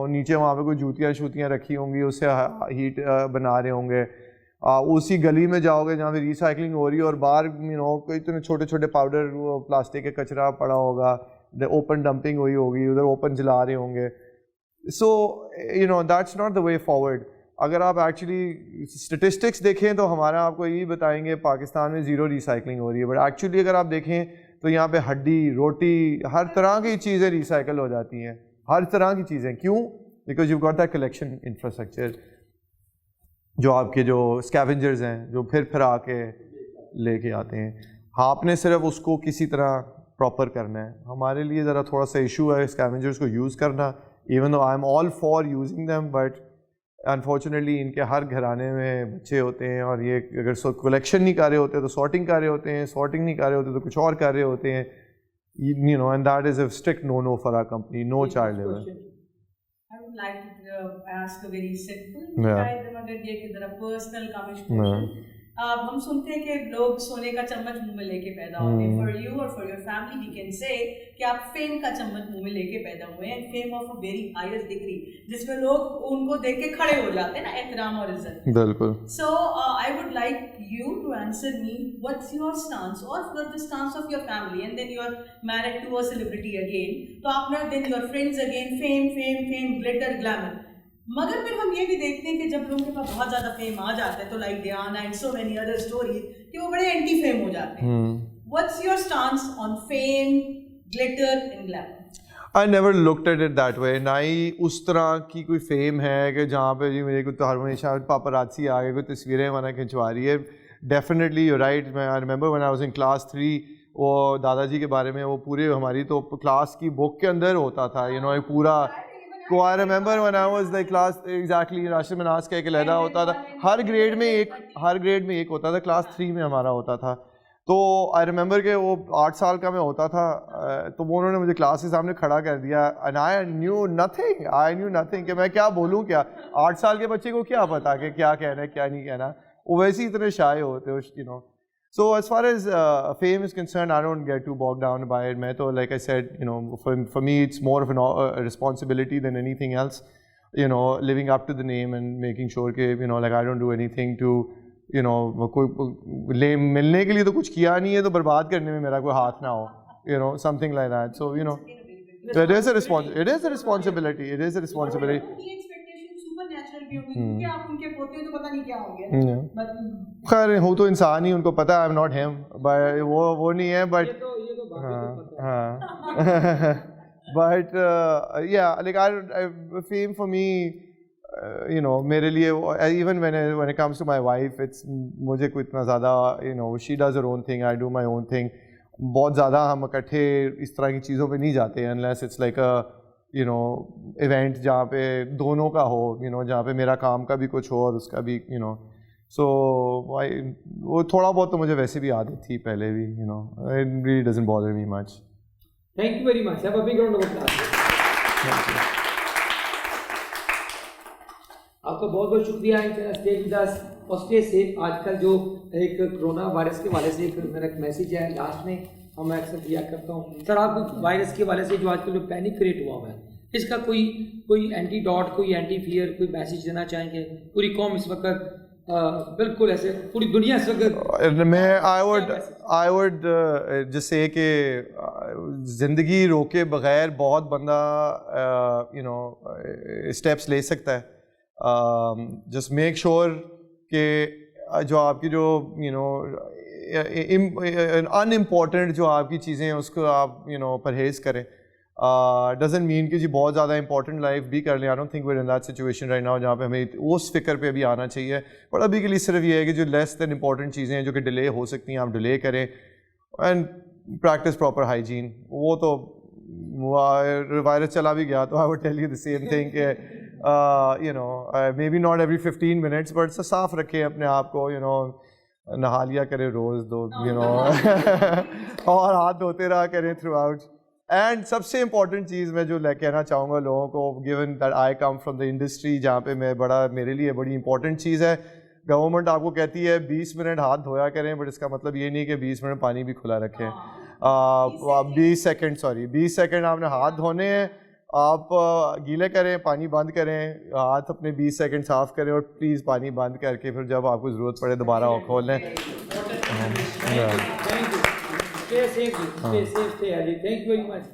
نیچے وہاں پہ کوئی جوتیاں رکھی ہوں گی, اس سے ہیٹ بنا رہے ہوں گے. اسی گلی میں جاؤ گے جہاں پہ ریسائکلنگ ہو رہی ہے, اور باہر اتنے چھوٹے چھوٹے پاؤڈر پلاسٹک کے کچرا پڑا ہوگا, اوپن ڈمپنگ ہوئی ہوگی, ادھر اوپن جلا رہے ہوں گے. So that's not the way forward. اگر آپ ایکچولی اسٹیٹسٹکس دیکھیں تو ہمارا آپ کو یہی بتائیں گے پاکستان میں 0 ریسائکلنگ ہو رہی ہے, بٹ ایکچولی اگر آپ دیکھیں تو یہاں پہ ہڈی, روٹی, ہر طرح کی چیزیں ریسائکل ہو جاتی ہیں, ہر طرح کی چیزیں. کیوں؟ Because you got that collection infrastructure, جو آپ کے جو اسکیونجرز ہیں جو پھر آ کے لے کے آتے ہیں. ہاں, آپ نے صرف اس کو کسی طرح پراپر کرنا ہے. ہمارے لیے ذرا تھوڑا سا ایشو ہے اسکیونجرز کو یوز کرنا, even though I am all for using them, but unfortunately ان کے ہر گھرانے میں بچے ہوتے ہیں, اور یہ اگر کلیکشن نہیں کر رہے ہوتے تو سارٹنگ کر رہے ہوتے ہیں, سارٹنگ نہیں کر رہے ہوتے تو کچھ اور کر رہے ہوتے ہیں. And that is a strict no for our company, no child labor. I would like to ask a very simple, personal question. ہم سنتے ہیں کہ لوگ سونے کا چمچ منہ میں لے کے پیدا ہوتے ہیں. فار یو اور for your family we can say کہ آپ فیم کا چمچ منہ میں لے کے پیدا ہوئے ہیں, fame of a very highest degree, جس میں لوگ ان کو دیکھ کے کھڑے ہو جاتے ہیں نا, احترام اور عزت. بالکل. So I would like you to answer me what's your stance اور for the stance of your family, and then you are married to a celebrity again, تو آپ نے then your friends again, fame fame fame, glitter, glamour. مگر پھر ہم یہ بھی دیکھتے ہیں کہ جب لوگوں کے پاس بہت زیادہ فیم آ جاتا ہے تو like Diana and so many other stories کہ وہ بڑے اینٹی فیم ہو جاتے ہیں. What's your stance on fame, glitter and glamour? I never looked at it that way. نہ ہی اس طرح کی کوئی فیم ہے کہ جہاں پہ جی میرے کو تو ہمیشہ پاپاراسی آ گئے کوئی تصویریں ہمارا کھنچوا رہی ہے. Definitely you right. میں I remember when I was in class 3, وہ دادا جی کے بارے میں وہ پورے ہماری تو کلاس کی بک کے اندر ہوتا تھا, یو نو, ایک پورا. تو I remember when I was like class exactly Rashid Minhas کا ایک علیحدہ ہوتا تھا, ہر گریڈ میں ایک ہوتا تھا, کلاس 3 میں ہمارا ہوتا تھا. تو آئی ریمبر کہ وہ 8 سال کا میں ہوتا تھا, تو وہ انہوں نے مجھے کلاس کے سامنے کھڑا کر دیا, and I knew nothing کہ میں کیا بولوں, کیا 8 سال کے بچے کو کیا پتا کہ کیا کہنا ہے کیا نہیں کہنا, وہ ویسے ہی اتنے شائع ہوتے ہو, you know. So as far as fame is concerned, I don't get too bogged down by it. میں تو like I said, you know, for me it's more of a responsibility than anything else, you know, living up to the name and making sure کہ, you know, like I don't do anything to, you know, کوئی ملنے کے لیے تو کچھ کیا نہیں ہے تو برباد کرنے میں میرا کوئی ہاتھ نہ ہو, you know, something like that. So, you know, it is a responsibility. خیر ہوں تو انسان ہی, ان کو پتا آئی ایم ناٹ ہیم, وہ نہیں ہے, but but yeah like fame for me, you know, میرے لیے even when it comes to my wife, it's مجھے کوئی اتنا زیادہ, you know, she does her own thing, I do my own thing. بہت زیادہ ہم اکٹھے اس طرح کی چیزوں پہ نہیں جاتے unless it's like a, you know, event جہاں پہ دونوں کا ہو, you know, جہاں پہ میرا کام کا بھی کچھ ہو اور اس کا بھی, you know. So وہ تھوڑا بہت تو مجھے ویسے بھی عادت تھی پہلے بھی, you know, it really doesn't bother me much. Thank you very much. Have a big round of applause. آپ کا بہت بہت شکریہ اسٹے ود اس اور اسٹے سیف. آج کل جو ایک کرونا وائرس کے حوالے سے میرا ایک میسیج ہے لاسٹ میں, اور میں اکثر دیا کرتا ہوں سر, آپ کو وائرس کے حوالے سے جو آج کل جو پینک کریٹ ہوا ہوا ہے, اس کا کوئی اینٹی ڈاٹ, کوئی اینٹی فیئر, کوئی میسیج دینا چاہیں گے؟ پوری قوم اس وقت بالکل ایسے, پوری دنیا اس وقت میں آئی وڈ جس سے کہ زندگی روکے بغیر بہت بندہ, یو نو, اسٹیپس لے سکتا ہے. جسٹ میک شیور کہ جو آپ کی جو, یو نو, ان امپورٹنٹ جو آپ کی چیزیں ہیں اس کو آپ, یو نو, پرہیز کریں. ڈزنٹ مین کہ جی بہت زیادہ امپورٹنٹ لائف بھی کر لیں. I don't think where in that situation right now جہاں پہ ہمیں اس فکر پہ بھی آنا چاہیے. بٹ ابھی کے لیے صرف یہ ہے کہ جو لیس دین امپورٹنٹ چیزیں ہیں جو کہ ڈیلے ہو سکتی ہیں آپ ڈیلے کریں, اینڈ پریکٹس پراپر ہائیجین. وہ تو وائرس چلا بھی گیا تو I would tell you the same thing کہ, you know, may be not every 15 minutes, but صاف رکھیں اپنے آپ کو, یو نو, نہا لیا کریں روز دو, یو نو, اور ہاتھ دھوتے رہا کریں تھرو آؤٹ. اینڈ سب سے امپورٹنٹ چیز میں جو کہنا چاہوں گا لوگوں کو, given that I come from the industry جہاں پہ میرے لیے بڑی امپورٹنٹ چیز ہے, گورنمنٹ آپ کو کہتی ہے 20 منٹ ہاتھ دھویا کریں, بٹ اس کا مطلب یہ نہیں کہ 20 منٹ پانی بھی کھلا رکھیں. 20 سیکنڈ آپ نے ہاتھ دھونے ہیں, آپ گیلے کریں, پانی بند کریں, ہاتھ اپنے 20 سیکنڈ صاف کریں, اور پلیز پانی بند کر کے پھر جب آپ کو ضرورت پڑے دوبارہ وہ کھول لیں. Stay safe, stay healthy. Thank you very much.